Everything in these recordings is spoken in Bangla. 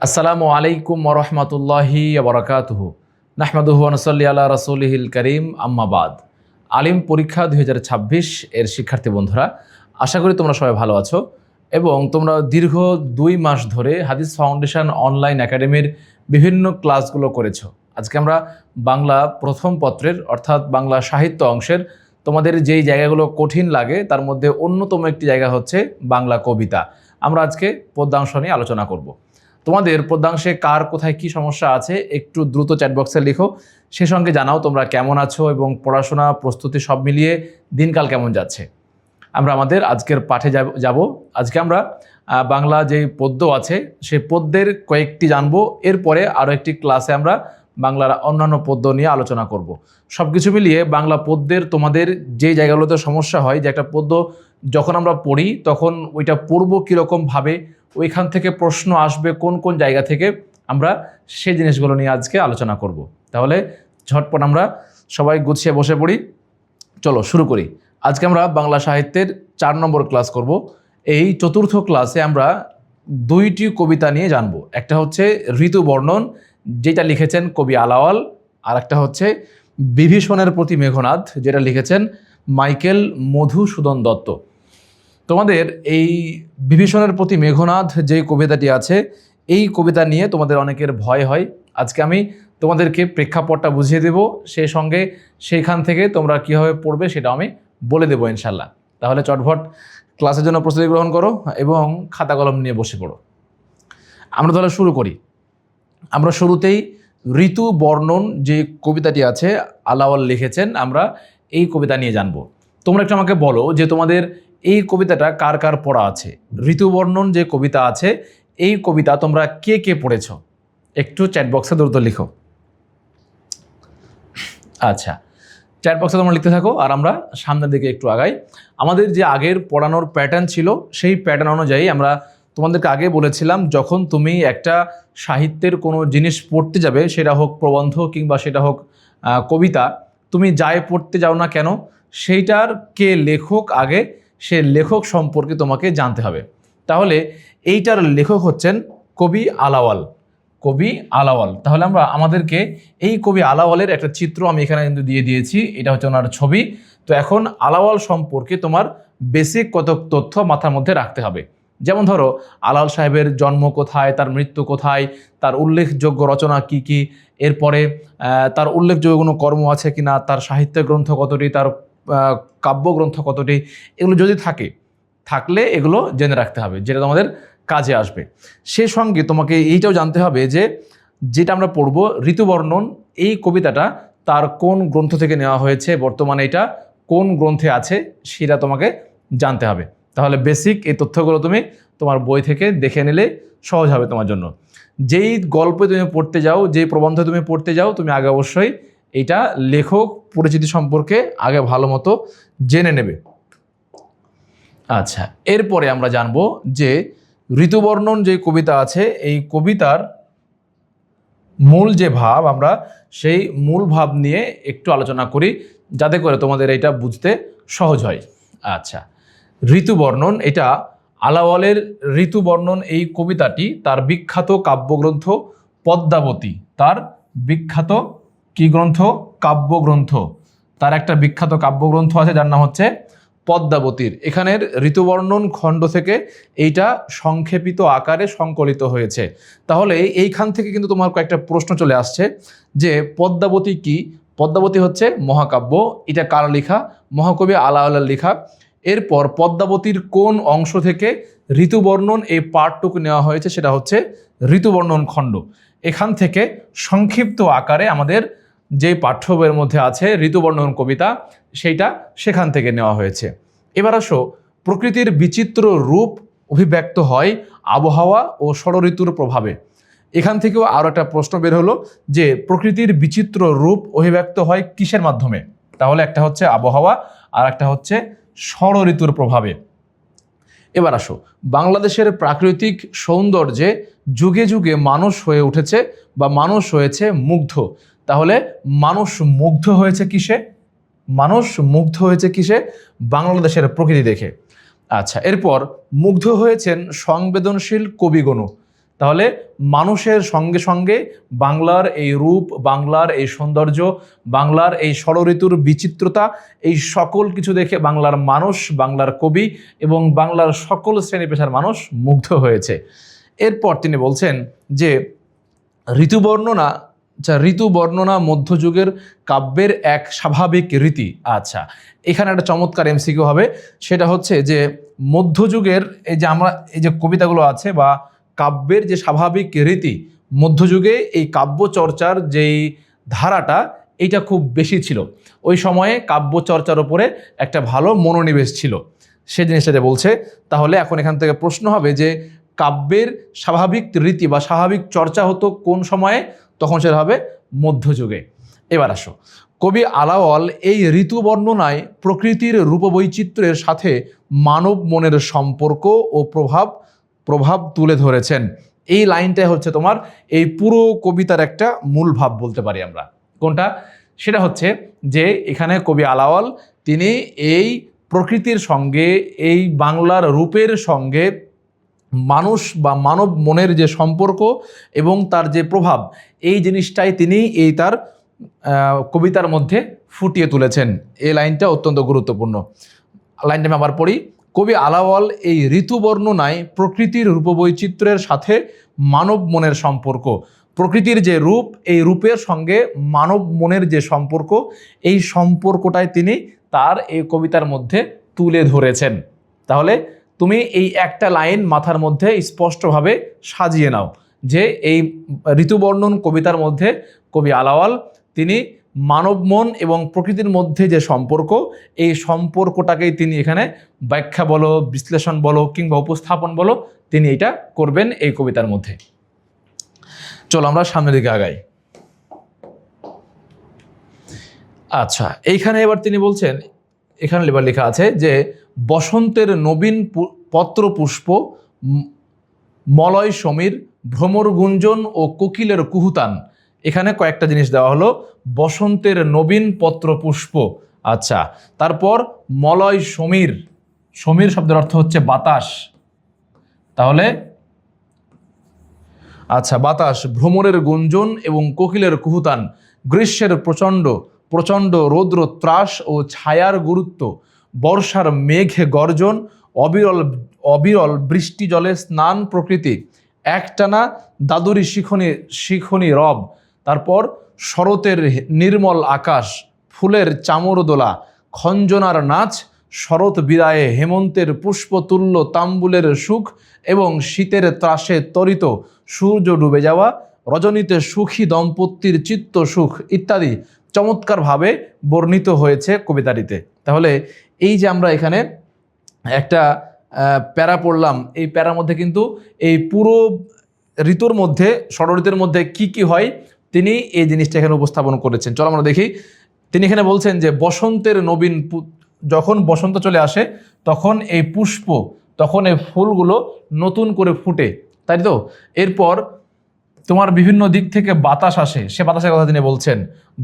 আসসালামু আলাইকুম ওরহমতুল্লাহি ওবরাকাতুহু নাহমাদুহু ওয়া নুসাল্লি আলা রাসূলিহিল কারীম আম্মা বাদ। আলিম পরীক্ষা 2026 এর শিক্ষার্থী বন্ধুরা, আশা করি তোমরা সবাই ভালো আছো এবং তোমরা দীর্ঘ 2 মাস ধরে হাদিস ফাউন্ডেশন অনলাইন একাডেমির বিভিন্ন ক্লাসগুলো করেছো। আজকে আমরা বাংলা প্রথম পত্রের অর্থাৎ বাংলা সাহিত্য অংশের তোমাদের যেই জায়গাগুলো কঠিন লাগে তার মধ্যে অন্যতম একটি জায়গা হচ্ছে বাংলা কবিতা। আমরা আজকে পদ্যাংশ নিয়ে আলোচনা করব। তোমাদের পদ্যাংশে কার কোথায় কি সমস্যা আছে একটু দ্রুত চ্যাট বক্সে লিখো, সে সঙ্গে জানাও তোমরা কেমন আছো এবং পড়াশোনা প্রস্তুতি সব মিলিয়ে দিনকাল কেমন যাচ্ছে। আমরা আমাদের আজকের পাঠে যাব। আজকে আমরা বাংলা যে পদ্য আছে সেই পদ্যের কয়েকটি জানবো, এরপরে আরও একটি ক্লাসে আমরা বাংলার অন্যান্য পদ্য নিয়ে আলোচনা করব। সব কিছু মিলিয়ে বাংলা পদ্যের তোমাদের যে জায়গাগুলোতে সমস্যা হয়, যে একটা পদ্য যখন আমরা পড়ি তখন ওইটা পড়ব কীরকমভাবে, ওইখান থেকে প্রশ্ন আসবে কোন কোন জায়গা থেকে, আমরা সেই জিনিসগুলো নিয়ে আজকে আলোচনা করব। তাহলে ঝটপট আমরা সবাই গুছিয়ে বসে পড়ি, চলো শুরু করি। আজকে আমরা বাংলা সাহিত্যের 4 নম্বর ক্লাস করব। এই চতুর্থ ক্লাসে আমরা 2টি কবিতা নিয়ে জানব। একটা হচ্ছে ঋতু বর্ণন, যেটা লিখেছেন কবি আলাওয়াল, আর একটা হচ্ছে বিভীষণের প্রতি মেঘনাদ, যেটা লিখেছেন মাইকেল মধুসূদন দত্ত। তোমাদের এই বিভীষণের প্রতি মেঘনাদ যে কবিতাটি আছে, এই কবিতা নিয়ে তোমাদের অনেকের ভয় হয়। আজকে আমি তোমাদেরকে প্রেক্ষাপটটা বুঝিয়ে দেব, সেই সঙ্গে সেইখান থেকে তোমরা কীভাবে পড়বে সেটা আমি বলে দেবো ইনশাল্লাহ। তাহলে চটভট ক্লাসের জন্য প্রস্তুতি গ্রহণ করো এবং খাতা কলম নিয়ে বসে পড়ো। আমরা তাহলে শুরু করি। আমরা শুরুতেই ঋতু বর্ণন যে কবিতাটি আছে আলাওয়াল লিখেছেন, আমরা এই কবিতা নিয়ে জানবো। তোমরা একটু আমাকে বলো যে তোমাদের এই কবিতাটা কার কার পড়া আছে। ঋতুবর্ণন যে কবিতা আছে এই কবিতা তোমরা কে কে পড়েছ, একটু চ্যাট বক্সে দ্রুত লিখো। আচ্ছা, চ্যাট বক্সে তোমরা লিখতে থাকো আর আমরা সামনের দিকে একটু আগাই। আমাদের যে আগের পড়ানোর প্যাটার্ন ছিল সেই প্যাটার্ন অনুযায়ী আমরা তোমাদেরকে আগে বলেছিলাম, যখন তুমি একটা সাহিত্যের কোনো জিনিস পড়তে যাবে, সেটা হোক প্রবন্ধ কিংবা সেটা হোক কবিতা, তুমি যাই পড়তে যাও না কেন সেইটার কে লেখক, আগে সে লেখক সম্পর্কে তোমাকে জানতে হবে। তাহলে এইটার লেখক হচ্ছেন কবি আলাওয়াল। কবি আলাওয়াল, তাহলে আমরা আমাদেরকে এই কবি আলাওয়ালের একটা চিত্র আমি এখানে কিন্তু দিয়ে দিয়েছি, এটা হচ্ছে ওনার ছবি। তো এখন আলাওয়াল সম্পর্কে তোমার বেসিক কত তথ্য মাথার মধ্যে রাখতে হবে। যেমন ধরো আলাওয়াল সাহেবের জন্ম কোথায়, তার মৃত্যু কোথায়, তার উল্লেখযোগ্য রচনা কি কি, এরপরে তার উল্লেখযোগ্য কোনো কর্ম আছে কিনা, তার সাহিত্য গ্রন্থ কতটি, তার কাব্যগ্রন্থ কতটি, এগুলো যদি থাকলে এগুলো জেনে রাখতে হবে, যেটা তোমাদের কাজে আসবে। সে সঙ্গে তোমাকে এইটাও জানতে হবে যে যেটা আমরা পড়ব ঋতুবর্ণন, এই কবিতাটা তার কোন গ্রন্থ থেকে নেওয়া হয়েছে, বর্তমানে এটা কোন গ্রন্থে আছে সেটা তোমাকে জানতে হবে। তাহলে বেসিক এই তথ্যগুলো তুমি তোমার বই থেকে দেখে নিলে সহজ হবে তোমার জন্য। যেই গল্পে তুমি পড়তে যাও, যেই প্রবন্ধ তুমি পড়তে যাও, তুমি আগে অবশ্যই এইটা লেখক পরিচিতি সম্পর্কে আগে ভালো মতো জেনে নেবে। আচ্ছা, এরপরে আমরা জানবো যে ঋতুবর্ণন যে কবিতা আছে এই কবিতার মূল যে ভাব, আমরা সেই মূল ভাব নিয়ে একটু আলোচনা করি, যাতে করে তোমাদের এটা বুঝতে সহজ হয়। আচ্ছা, ঋতুবর্ণন, এটা আলাওয়ালের ঋতুবর্ণন এই কবিতাটি তার বিখ্যাত কাব্যগ্রন্থ পদ্মাবতী, তার বিখ্যাত কি গ্রন্থ, কাব্যগ্রন্থ, তার একটা বিখ্যাত কাব্যগ্রন্থ আছে যার নাম হচ্ছে পদ্মাবতীর। এখানের ঋতুবর্ণন খণ্ড থেকে এইটা সংক্ষেপিত আকারে সংকলিত হয়েছে। তাহলে এইখান থেকে কিন্তু তোমার কয়েকটা প্রশ্ন চলে আসছে যে পদ্মাবতী কি। পদ্মাবতী হচ্ছে মহাকাব্য, এটা কার লেখা, মহাকবি আলাওয়ালের লেখা। এরপর পদ্মাবতীর কোন অংশ থেকে ঋতুবর্ণন এই পাঠটুকু নেওয়া হয়েছে, সেটা হচ্ছে ঋতুবর্ণন খণ্ড। এখান থেকে সংক্ষিপ্ত আকারে আমাদের যে পাঠ্য বইয়ের মধ্যে আছে ঋতুবর্ণন কবিতা, সেইটা সেখান থেকে নেওয়া হয়েছে। এবার আসো, প্রকৃতির বিচিত্র রূপ অভিব্যক্ত হয় আবহাওয়া ও ষড়ঋতুর প্রভাবে। এখান থেকেও আরও একটা প্রশ্ন বের হলো যে প্রকৃতির বিচিত্র রূপ অভিব্যক্ত হয় কিসের মাধ্যমে। তাহলে একটা হচ্ছে আবহাওয়া আর একটা হচ্ছে ষড়ঋতুর প্রভাবে। এবার আসো, বাংলাদেশের প্রাকৃতিক সৌন্দর্যে যুগে যুগে মানুষ হয়ে উঠেছে বা মানুষ হয়েছে মুগ্ধ। তাহলে মানুষ মুগ্ধ হয়েছে কিসে, মানুষ মুগ্ধ হয়েছে কিসে, বাংলাদেশের প্রকৃতি দেখে। আচ্ছা, এরপর মুগ্ধ হয়েছেন সংবেদনশীল কবিগণ। তাহলে মানুষের সঙ্গে সঙ্গে বাংলার এই রূপ, বাংলার এই সৌন্দর্য, বাংলার এই ষড়ঋতুর বিচিত্রতা, এই সকল কিছু দেখে বাংলার মানুষ, বাংলার কবি এবং বাংলার সকল শ্রেণী পেশার মানুষ মুগ্ধ হয়েছে। এরপর তিনি বলছেন যে ঋতু বর্ণনা মধ্যযুগের কাব্যের এক স্বাভাবিক রীতি। আচ্ছা, এখানে একটা চমৎকার এমসিকিউ হবে, সেটা হচ্ছে যে মধ্যযুগের এই যে কবিতাগুলো আছে বা কাব্যের যে স্বাভাবিক রীতি, মধ্যযুগে এই কাব্য চর্চার যেই ধারাটা এইটা খুব বেশি ছিল। ওই সময়ে কাব্য চর্চার উপরে একটা ভালো মনোনিবেশ ছিল, সে জিনিসটা বলছে। তাহলে এখন এখান থেকে প্রশ্ন হবে যে কাব্যের স্বাভাবিক রীতি বা স্বাভাবিক চর্চা হতো কোন সময়ে? তখন সেটা হবে মধ্যযুগে। এবার আসো, কবি আলাওল এই ঋতু বর্ণনায় প্রকৃতির রূপবৈচিত্র্যের সাথে মানব মনের সম্পর্ক ও প্রভাব তুলে ধরেছেন। এই লাইনটাই হচ্ছে তোমার এই পুরো কবিতার একটা মূল ভাব বলতে পারি আমরা। কোনটা? সেটা হচ্ছে যে এখানে কবি আলাওল তিনি এই প্রকৃতির সঙ্গে, এই বাংলার রূপের সঙ্গে মানুষ বা মানব মনের যে সম্পর্ক এবং তার যে প্রভাব, এই জিনিসটাই তিনি এই তার কবিতার মধ্যে ফুটিয়ে তুলেছেন। এই লাইনটা অত্যন্ত গুরুত্বপূর্ণ। লাইনটা আমি আবার পড়ি। কবি আলাওল এই ঋতু বর্ণনায় প্রকৃতির রূপবৈচিত্র্যের সাথে মানব মনের সম্পর্ক, প্রকৃতির যে রূপ, এই রূপের সঙ্গে মানব মনের যে সম্পর্ক, এই সম্পর্কটাই তিনি তার এই কবিতার মধ্যে তুলে ধরেছেন। তাহলে তুমি এই একটা লাইন মাথার মধ্যে স্পষ্টভাবে সাজিয়ে নাও যে এই ঋতুবর্ণন কবিতার মধ্যে কবি আলাওল তিনি মানব মন এবং প্রকৃতির মধ্যে যে সম্পর্ক, এই সম্পর্কটাকেই তিনি এখানে ব্যাখ্যা বলো, বিশ্লেষণ বলো কিংবা উপস্থাপন বলো, তিনি এটা করবেন এই কবিতার মধ্যে। চলো আমরা সামনের দিকে আগাই। আচ্ছা, এইখানে এবার তিনি বলছেন, এখানে এবার লেখা আছে যে বসন্তের নবীন পত্র পুষ্প, মলয় সমীর, ভ্রমর গুঞ্জন ও কোকিলের কুহুতান। এখানে কয়েকটা জিনিস দেওয়া হলো। বসন্তের নবীন পত্র পুষ্প, আচ্ছা, তারপর মলয় সমীর, সমীর শব্দের অর্থ হচ্ছে বাতাস, তাহলে আচ্ছা বাতাস, ভ্রমরের গুঞ্জন এবং কোকিলের কুহুতান, গ্রীষ্মের প্রচণ্ড রৌদ্র ত্রাস ও ছায়ার গুরুত্ব, বর্ষার মেঘে গর্জন, অবিরল বৃষ্টি জলে স্নান প্রকৃতি, একটানা দাদুরি শিখনি রব, তারপর শরতের নির্মল আকাশ, ফুলের চামর দোলা, খঞ্জনার নাচ, শরৎ বিদায়ে হেমন্তের পুষ্পতুল্য তাম্বুলের সুখ এবং শীতের ত্রাসে তরিত সূর্য ডুবে যাওয়া, রজনীতে সুখী দম্পতির চিত্ত সুখ ইত্যাদি চমৎকারভাবে বর্ণিত হয়েছে কবিতাটিতে। তাহলে এই যে আমরা এখানে একটা প্যারা পড়লাম, এই প্যারার মধ্যে কিন্তু এই পুরো ঋতুর মধ্যে, ষড়ঋতুর মধ্যে কি কি হয় তিনি এই জিনিসটা এখানে উপস্থাপন করেছেন। চলো আমরা দেখি। তিনি এখানে বলছেন যে বসন্তের নবীন, যখন বসন্ত চলে আসে তখন এই পুষ্প, তখন এই ফুলগুলো নতুন করে ফুটে, তাই তো? এরপর তোমার বিভিন্ন দিক থেকে বাতাস আসে, সে বাতাসের কথা তিনি বলছেন।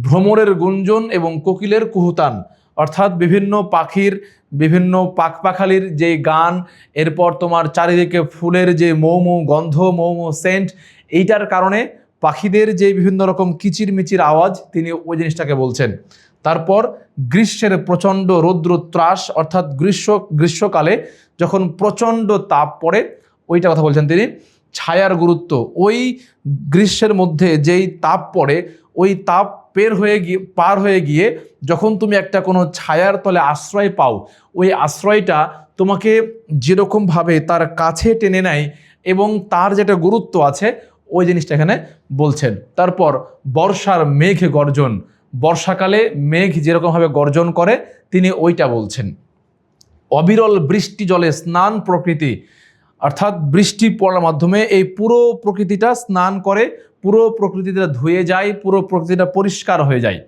ভ্রমরের গুঞ্জন এবং কোকিলের কুহুতান, অর্থাৎ বিভিন্ন পাখির, বিভিন্ন পাখপাখালির যে গান, এরপর তোমার চারিদিকে ফুলের যে মৌ গন্ধ, মৌ সেন্ট, এইটার কারণে পাখিদের যে বিভিন্ন রকম কিচিরমিচির আওয়াজ, তিনি ওই জিনিসটাকে বলছেন। তারপর গ্রীষ্মের প্রচণ্ড রৌদ্র ত্রাস, অর্থাৎ গ্রীষ্মকালে যখন প্রচণ্ড তাপ পড়ে, ওইটা কথা বলছেন তিনি। ছায়ার গুরুত্ব, ওই গ্রীষ্মের মধ্যে যেই তাপ পড়ে, ওই তাপ পার হয়ে গিয়ে যখন তুমি একটা কোনো ছায়ার তলে আশ্রয় পাও, ওই আশ্রয়টা তোমাকে যেরকমভাবে তার কাছে টেনে নেয় এবং তার যেটা গুরুত্ব আছে, ওই জিনিসটা এখানে বলছেন। তারপর বর্ষার মেঘ গর্জন, বর্ষাকালে মেঘ যেরকমভাবে গর্জন করে তিনি ওইটা বলছেন। অবিরল বৃষ্টি জলে স্নান প্রকৃতি, অর্থাৎ বৃষ্টি পড়ার মাধ্যমে এই পুরো প্রকৃতিটা স্নান করে, পুরো প্রকৃতিটা ধুয়ে যায়, পুরো প্রকৃতিটা পরিষ্কার হয়ে যায়।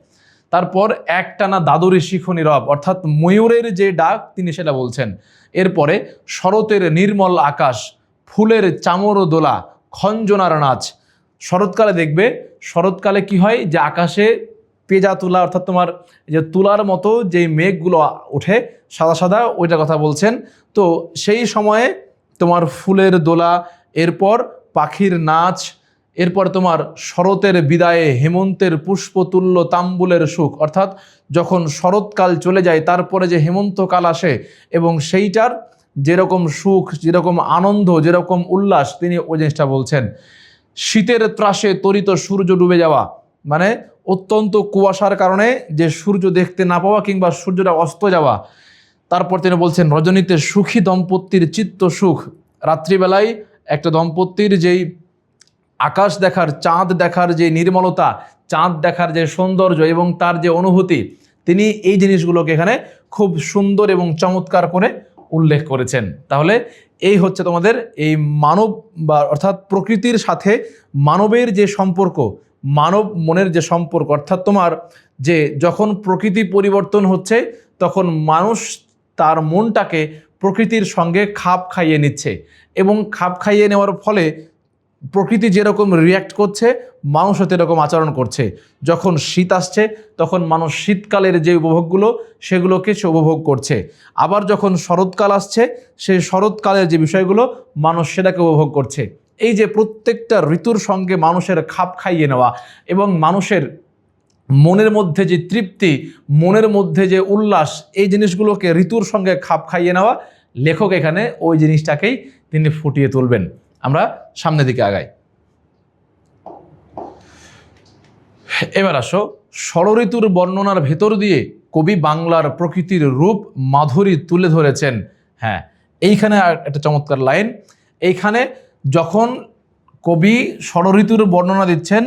তারপর একটানা দাদুরি শিখনি রব, অর্থাৎ ময়ূরের যে ডাক তিনি সেটা বলছেন। এরপরে শরতের নির্মল আকাশ, ফুলের চামর দোলা, খঞ্জনার নাচ। শরৎকালে দেখবে, শরৎকালে কি হয় যে আকাশে পেজা তুলা, অর্থাৎ তোমার যে তুলার মতো যে মেঘগুলো ওঠে সাদা সাদা, ওইটার কথা বলছেন। তো সেই সময়ে তোমার ফুলের দোলা, এরপর পাখির নাচ, এরপর তোমার শরতের বিদায়ে হেমন্তের পুষ্পতুল্য তাম্বুলের সুখ, অর্থাৎ যখন শরৎকাল চলে যায় তারপরে যে হেমন্তকাল আসে এবং সেইটার যেরকম সুখ, যেরকম আনন্দ, যেরকম উল্লাস, তিনি ওই জিনিসটা বলছেন। শীতের ত্রাসে তরিত সূর্য ডুবে যাওয়া, মানে অত্যন্ত কুয়াশার কারণে যে সূর্য দেখতে না পাওয়া কিংবা সূর্যটা অস্ত যাওয়া। তারপর তিনি বলছেন রজনীতে সুখী দম্পতির চিত্ত সুখ, রাত্রিবেলায় একটা দম্পতির যেই আকাশ দেখার, চাঁদ দেখার যে নির্মলতা, চাঁদ দেখার যে সৌন্দর্য এবং তার যে অনুভূতি, তিনি এই জিনিসগুলোকে এখানে খুব সুন্দর এবং চমৎকার করে উল্লেখ করেছেন। তাহলে এই হচ্ছে তোমাদের এই মানব বা অর্থাৎ প্রকৃতির সাথে মানবের যে সম্পর্ক, মানব মনের যে সম্পর্ক, অর্থাৎ তোমার যে যখন প্রকৃতি পরিবর্তন হচ্ছে তখন মানুষ তার মনটাকে প্রকৃতির সঙ্গে খাপ খাইয়ে নিচ্ছে এবং খাপ খাইয়ে নেওয়ার ফলে প্রকৃতি যেরকম রিয়্যাক্ট করছে মানুষও সেরকম আচরণ করছে। যখন শীত আসছে তখন মানুষ শীতকালের যে উপভোগগুলো সেগুলোকে সে উপভোগ করছে, আবার যখন শরৎকাল আসছে সেই শরৎকালের যে বিষয়গুলো মানুষ সেটাকে উপভোগ করছে। এই যে প্রত্যেকটা ঋতুর সঙ্গে মানুষের খাপ খাইয়ে নেওয়া এবং মানুষের মনের মধ্যে যে তৃপ্তি, মনের মধ্যে যে উল্লাস, এই জিনিসগুলোকে ঋতুর সঙ্গে খাপ খাইয়ে নেওয়া, লেখক এখানে ওই জিনিসটাকেই তিনি ফুটিয়ে তুলবেন। আমরা সামনের দিকে আগাই। এবার আসো, ষড়ঋতুর বর্ণনার ভেতর দিয়ে কবি বাংলার প্রকৃতির রূপ মাধুরী তুলে ধরেছেন। হ্যাঁ, এইখানে একটা চমৎকার লাইন। এইখানে যখন কবি ষড়ঋতুর বর্ণনা দিচ্ছেন,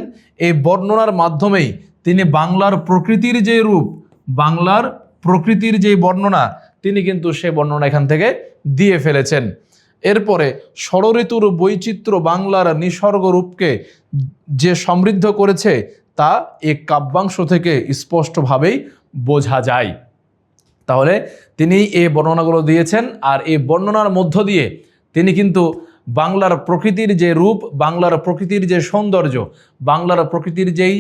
এই বর্ণনার মাধ্যমেই তিনি বাংলার প্রকৃতির যে রূপ, বাংলার প্রকৃতির যে বর্ণনা, তিনি কিন্তু সে বর্ণনা এখান থেকে দিয়ে ফেলেছেন। এরপরে ষড়ঋতুর বৈচিত্র্য বাংলার নিসর্গ রূপকে যে সমৃদ্ধ করেছে তা এই কাব্যাংশ থেকে স্পষ্টভাবেই বোঝা যায়। তাহলে তিনি এই বর্ণনাগুলো দিয়েছেন, আর এই বর্ণনার মধ্য দিয়ে তিনি কিন্তু বাংলার প্রকৃতির যে রূপ, বাংলার প্রকৃতির যে সৌন্দর্য, বাংলার প্রকৃতির যেই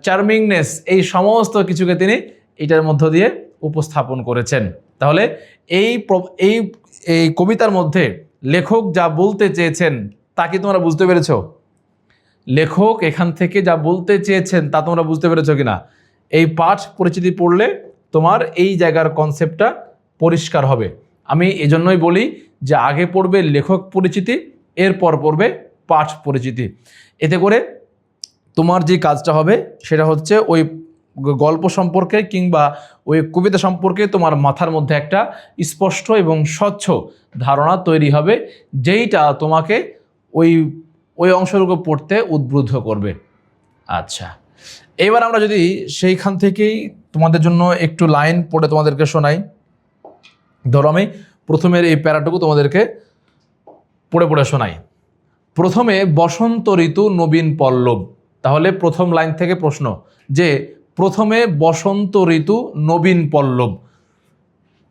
চার্মিংনেস, এই সমস্ত কিছুকে তিনি এটার মধ্য দিয়ে উপস্থাপন করেছেন। তাহলে এই এই কবিতার মধ্যে লেখক যা বলতে চেয়েছেন তা কি তোমরা বুঝতে পেরেছ? লেখক এখান থেকে যা বলতে চেয়েছেন তা তোমরা বুঝতে পেরেছ কিনা? এই পাঠ পরিচিতি পড়লে তোমার এই জায়গার কনসেপ্টটা পরিষ্কার হবে। আমি এজন্যই বলি যে আগে পড়বে লেখক পরিচিতি, এরপর পড়বে পাঠ পরিচিতি। এতে করে তোমার যে কাজটা হবে সেটা হচ্ছে ওই গল্প সম্পর্কে কিংবা ওই কবিতা সম্পর্কে তোমার মাথার মধ্যে একটা স্পষ্ট এবং স্বচ্ছ ধারণা তৈরি হবে, যেইটা তোমাকে ওই ওই অংশটুকু পড়তে উদ্বুদ্ধ করবে। আচ্ছা, এবার আমরা যদি সেইখান থেকেই তোমাদের জন্য একটু লাইন পড়ে তোমাদেরকে শোনাই। ধরো আমি প্রথমের এই প্যারাটুকু তোমাদেরকে পড়ে পড়ে শোনাই। প্রথমে বসন্ত ঋতু নবীন পল্লব। তাহলে প্রথম লাইন থেকে প্রশ্ন যে প্রথমে বসন্ত ঋতু নবীন পল্লব।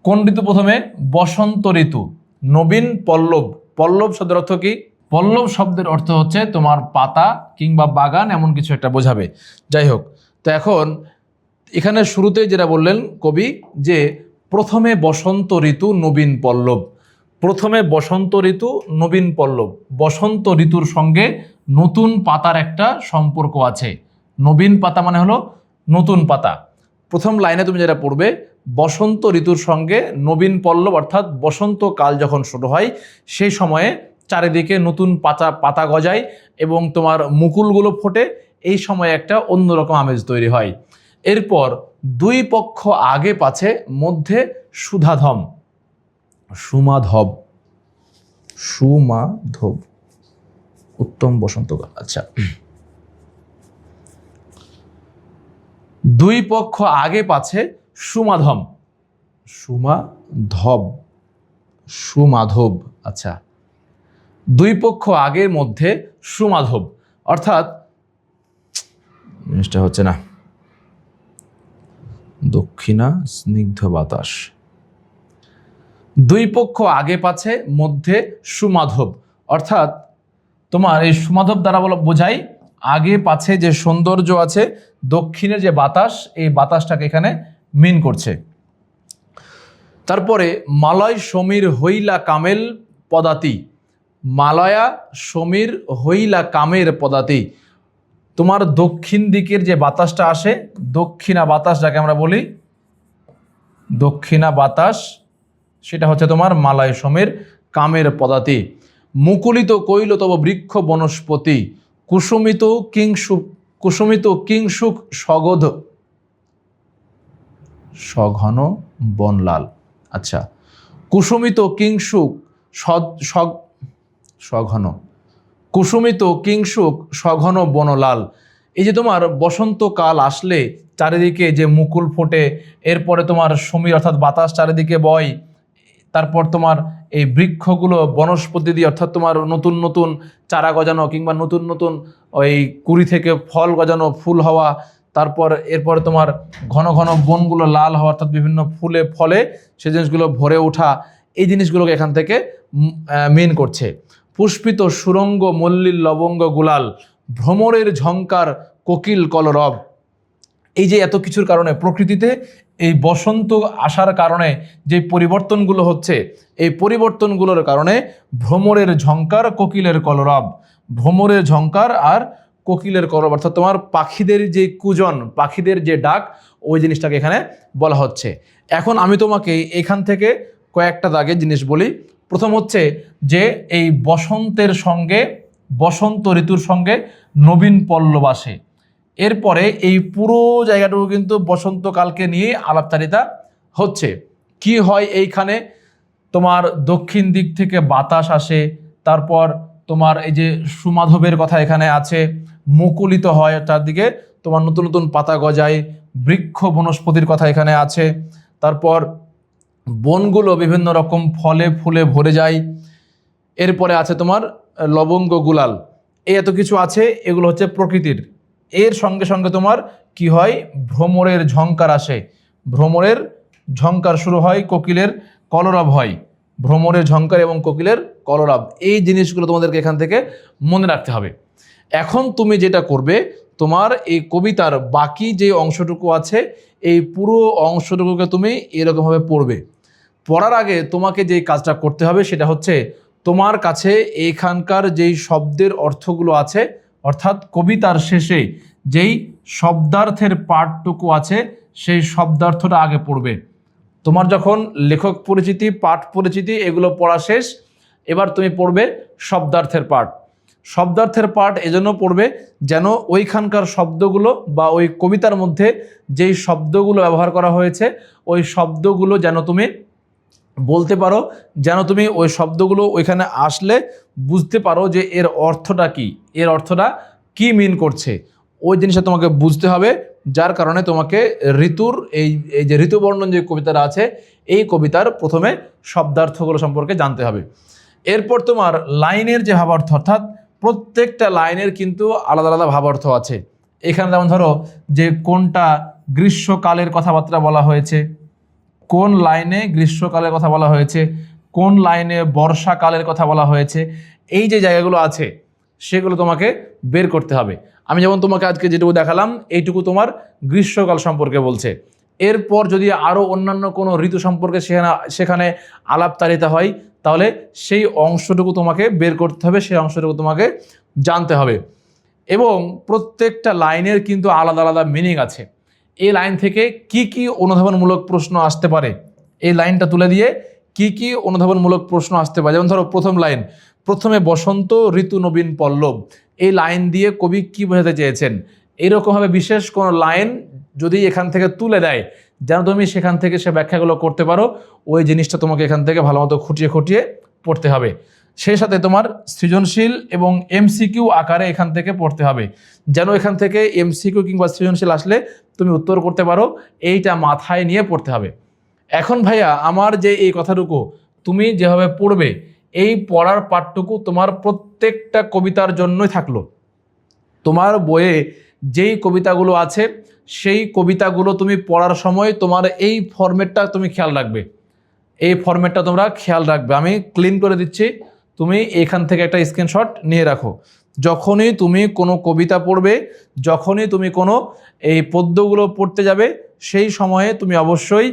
কোন ঋতু প্রথমে? বসন্ত ঋতু। নবীন পল্লব, পল্লব শব্দের অর্থ কি? পল্লব শব্দের অর্থ হচ্ছে তোমার পাতা কিংবা বাগান, এমন কিছু একটা বোঝাবে। যাই হোক, তো এখন এখানে শুরুতে যেটা বললেন কবি যে প্রথমে বসন্ত ঋতু নবীন পল্লব। প্রথমে বসন্ত ঋতু নবীন পল্লব, বসন্ত ঋতুর সঙ্গে নতুন পাতার একটা সম্পর্ক আছে। নবীন পাতা মানে হলো নতুন পাতা। প্রথম লাইনে তুমি যেটা পড়বে, বসন্ত ঋতুর সঙ্গে নবীন পল্লব, অর্থাৎ বসন্তকাল যখন শুরু হয় সেই সময়ে চারিদিকে নতুন পাতা গজায় এবং তোমার মুকুলগুলো ফোটে। এই সময় একটা অন্যরকম আমেজ তৈরি হয়। এরপর দুই পক্ষ আগে পাছে, মধ্যে সুধাধম, সুমাধব, সুমাধব, উত্তম বসন্তকাল। আচ্ছা, দুই পক্ষ আগে পাছে সুমাধম, সুমাধব, সুমাধব। আচ্ছা, দুই পক্ষ আগের মধ্যে সুমাধব, অর্থাৎ জিনিসটা হচ্ছে না, দক্ষিণা স্নিগ্ধ বাতাস। দুই পক্ষ আগে পাছে, মধ্যে সুমাধব, অর্থাৎ তোমার এই সুমাধব দ্বারা বোঝাই আগে পাছে যে সৌন্দর্য আছে, দক্ষিণের যে বাতাস, এই বাতাসটাকে এখানে মিন করছে। তারপরে মালয় সমীর হইলা কামেল পদাতি, মালয়া সমীর হইলা কামের পদাতি। তোমার দক্ষিণ দিকের যে বাতাসটা আসে, দক্ষিণা বাতাস যাকে আমরা বলি, দক্ষিণা বাতাস, সেটা হচ্ছে তোমার মালয় সমীর কামের পদাতি। মুকুলিত কৈল তব বৃক্ষ বনস্পতি, কুসুমিত কিংসুক সগধ সঘন বনলাল। আচ্ছা, কুসুমিত কিংসুক সঘন, কুসুমিত কিংসুক সঘন বনলাল। এই যে তোমার বসন্তকাল আসলে চারিদিকে যে মুকুল ফোটে, এরপরে তোমার সমীর অর্থাৎ বাতাস চারিদিকে বয়, তারপর তোমার এই বৃক্ষগুলো বনস্পতি দিয়ে অর্থাৎ তোমার নতুন নতুন চারা গজানো কিংবা নতুন নতুন ওই কুড়ি থেকে ফল গজানো, ফুল হওয়া, তারপর এরপরে তোমার ঘন ঘন বনগুলো লাল হওয়া অর্থাৎ বিভিন্ন ফুলে ফলে সেই জিনিসগুলো ভরে ওঠা, এই জিনিসগুলোকে এখান থেকে মেন করছে। পুষ্পিত সুরঙ্গ মল্লিল লবঙ্গ গুলাল, ভ্রমরের ঝংকার কোকিল কলরব। এই যে এত কিছুর কারণে প্রকৃতিতে এই বসন্ত আসার কারণে যে পরিবর্তনগুলো হচ্ছে, এই পরিবর্তনগুলোর কারণে ভ্রমরের ঝংকার কোকিলের কলরব, ভ্রমরের ঝংকার আর কোকিলের কলরব অর্থাৎ তোমার পাখিদের যে কুজন, পাখিদের যে ডাক, ওই জিনিসটাকে এখানে বলা হচ্ছে। এখন আমি তোমাকে এখান থেকে কয়েকটা দাগের জিনিস বলি। প্রথম হচ্ছে যে এই বসন্তের সঙ্গে, বসন্ত ঋতুর সঙ্গে নবীন পল্লব আসে। এরপরে এই পুরো জায়গাটুকু কিন্তু বসন্তকালকে নিয়ে আলাপচারিতা হচ্ছে। কি হয় এইখানে, তোমার দক্ষিণ দিক থেকে বাতাস আসে, তারপর তোমার এই যে সুমাধবের কথা এখানে আছে, মুকুলিত হয় চারদিকে, তোমার নতুন নতুন পাতা গজায়, বৃক্ষ বনস্পতির কথা এখানে আছে, তারপর বনগুলো বিভিন্ন রকম ফলে ফুলে ভরে যায়, এরপরে আছে তোমার লবঙ্গ গুলাল, এই এত কিছু আছে, এগুলো হচ্ছে প্রকৃতির। এর সঙ্গে সঙ্গে তোমার কি হয়, ভ্রমরের ঝংকার আসে, ভ্রমরের ঝংকার শুরু হয়, কোকিলের কলরব হয়, ভ্রমরের ঝংকার এবং কোকিলের কলরব, এই জিনিসগুলো তোমাদেরকে এখান থেকে মনে রাখতে হবে। এখন তুমি যেটা করবে, তোমার এই কবিতার বাকি যে অংশটুকু আছে, এই পুরো অংশটুকুকে তুমি এরকমভাবে পড়বে। পড়ার আগে তোমাকে যে কাজটা করতে হবে সেটা হচ্ছে, তোমার কাছে এইখানকার যেই শব্দের অর্থগুলো আছে, অর্থাৎ কবিতার শেষে যেই শব্দার্থের পাঠটুকু আছে, সেই শব্দার্থটা আগে পড়বে। তোমার যখন লেখক পরিচিতি, পাঠ পরিচিতি এগুলো পড়া শেষ, এবার তুমি পড়বে শব্দার্থের পাঠ। শব্দার্থের পাঠ এজন্য পড়বে যেন ওইখানকার শব্দগুলো বা ওই কবিতার মধ্যে যেই শব্দগুলো ব্যবহার করা হয়েছে, ওই শব্দগুলো যেন তুমি বলতে পারো, যেন তুমি ওই শব্দগুলো ওইখানে আসলে বুঝতে পারো যে এর অর্থটা কি, এর অর্থটা কি মিন করছে, ওই জিনিসটা তোমাকে বুঝতে হবে। যার কারণে তোমাকে ঋতুর এই যে ঋতুবর্ণন যে কবিতাটা আছে, এই কবিতার প্রথমে শব্দার্থগুলো সম্পর্কে জানতে হবে। এরপর তোমার লাইনের যে ভাবার্থ, অর্থাৎ প্রত্যেকটা লাইনের কিন্তু আলাদা আলাদা ভাবার্থ আছে। এখানে যেমন ধরো যে কোনটা গ্রীষ্মকালের কথাবার্তা বলা হয়েছে, কোন লাইনে গ্রীষ্মকালের কথা বলা হয়েছে, কোন লাইনে বর্ষাকালের কথা বলা হয়েছে, এই যে জায়গাগুলো আছে সেগুলো তোমাকে বের করতে হবে। আমি যেমন তোমাকে আজকে যেটুকু দেখালাম, এইটুকু তোমার গ্রীষ্মকাল সম্পর্কে বলছে। এরপর যদি আরও অন্যান্য কোনো ঋতু সম্পর্কে সেখানে আলাপচারিতা হয়, তাহলে সেই অংশটুকু তোমাকে বের করতে হবে, সেই অংশটুকু তোমাকে জানতে হবে। এবং প্রত্যেকটা লাইনের কিন্তু আলাদা আলাদা মিনিং আছে। এই লাইন থেকে কি কি অনুধাবনমূলক প্রশ্ন আসতে পারে, এই লাইনটা তুলে দিয়ে কি কি অনুধাবনমূলক প্রশ্ন আসতে পারে। যেমন ধরো প্রথম লাইন, প্রথমে বসন্ত ঋতু নবীন পল্লব, এই লাইন দিয়ে কবি কি বোঝাতে চেয়েছেন, এইরকমভাবে বিশেষ কোনো লাইন যদি এখান থেকে তুলে দেয়, যেন তুমি সেখান থেকে সে ব্যাখ্যাগুলো করতে পারো, ওই জিনিসটা তোমাকে এখান থেকে ভালো মতো খুঁটিয়ে খুঁটিয়ে পড়তে হবে। সেই সাথে তোমার সৃজনশীল এবং এমসিকিউ আকারে এখান থেকে পড়তে হবে, যেন এখান থেকে এমসিকিউ কিংবা সৃজনশীল আসলে তুমি উত্তর করতে পারো, এইটা মাথায় নিয়ে পড়তে হবে। এখন ভাইয়া আমার যে এই কথাটুকু তুমি যেভাবে পড়বে, এই পড়ার পাঠটুকু তোমার প্রত্যেকটা কবিতার জন্যই থাকলো। তোমার বইয়ে যেই কবিতাগুলো আছে, সেই কবিতাগুলো তুমি পড়ার সময় তোমার এই ফরম্যাটটা তুমি খেয়াল রাখবে, এই ফরম্যাটটা তোমরা খেয়াল রাখবে। আমি ক্লিন করে দিচ্ছি, তুমি এখান থেকে একটা স্ক্রিনশট নিয়ে রাখো। যখনই তুমি কোনো কবিতা পড়বে, যখনই তুমি কোনো এই পদ্যগুলো পড়তে যাবে, সেই সময়ে তুমি অবশ্যই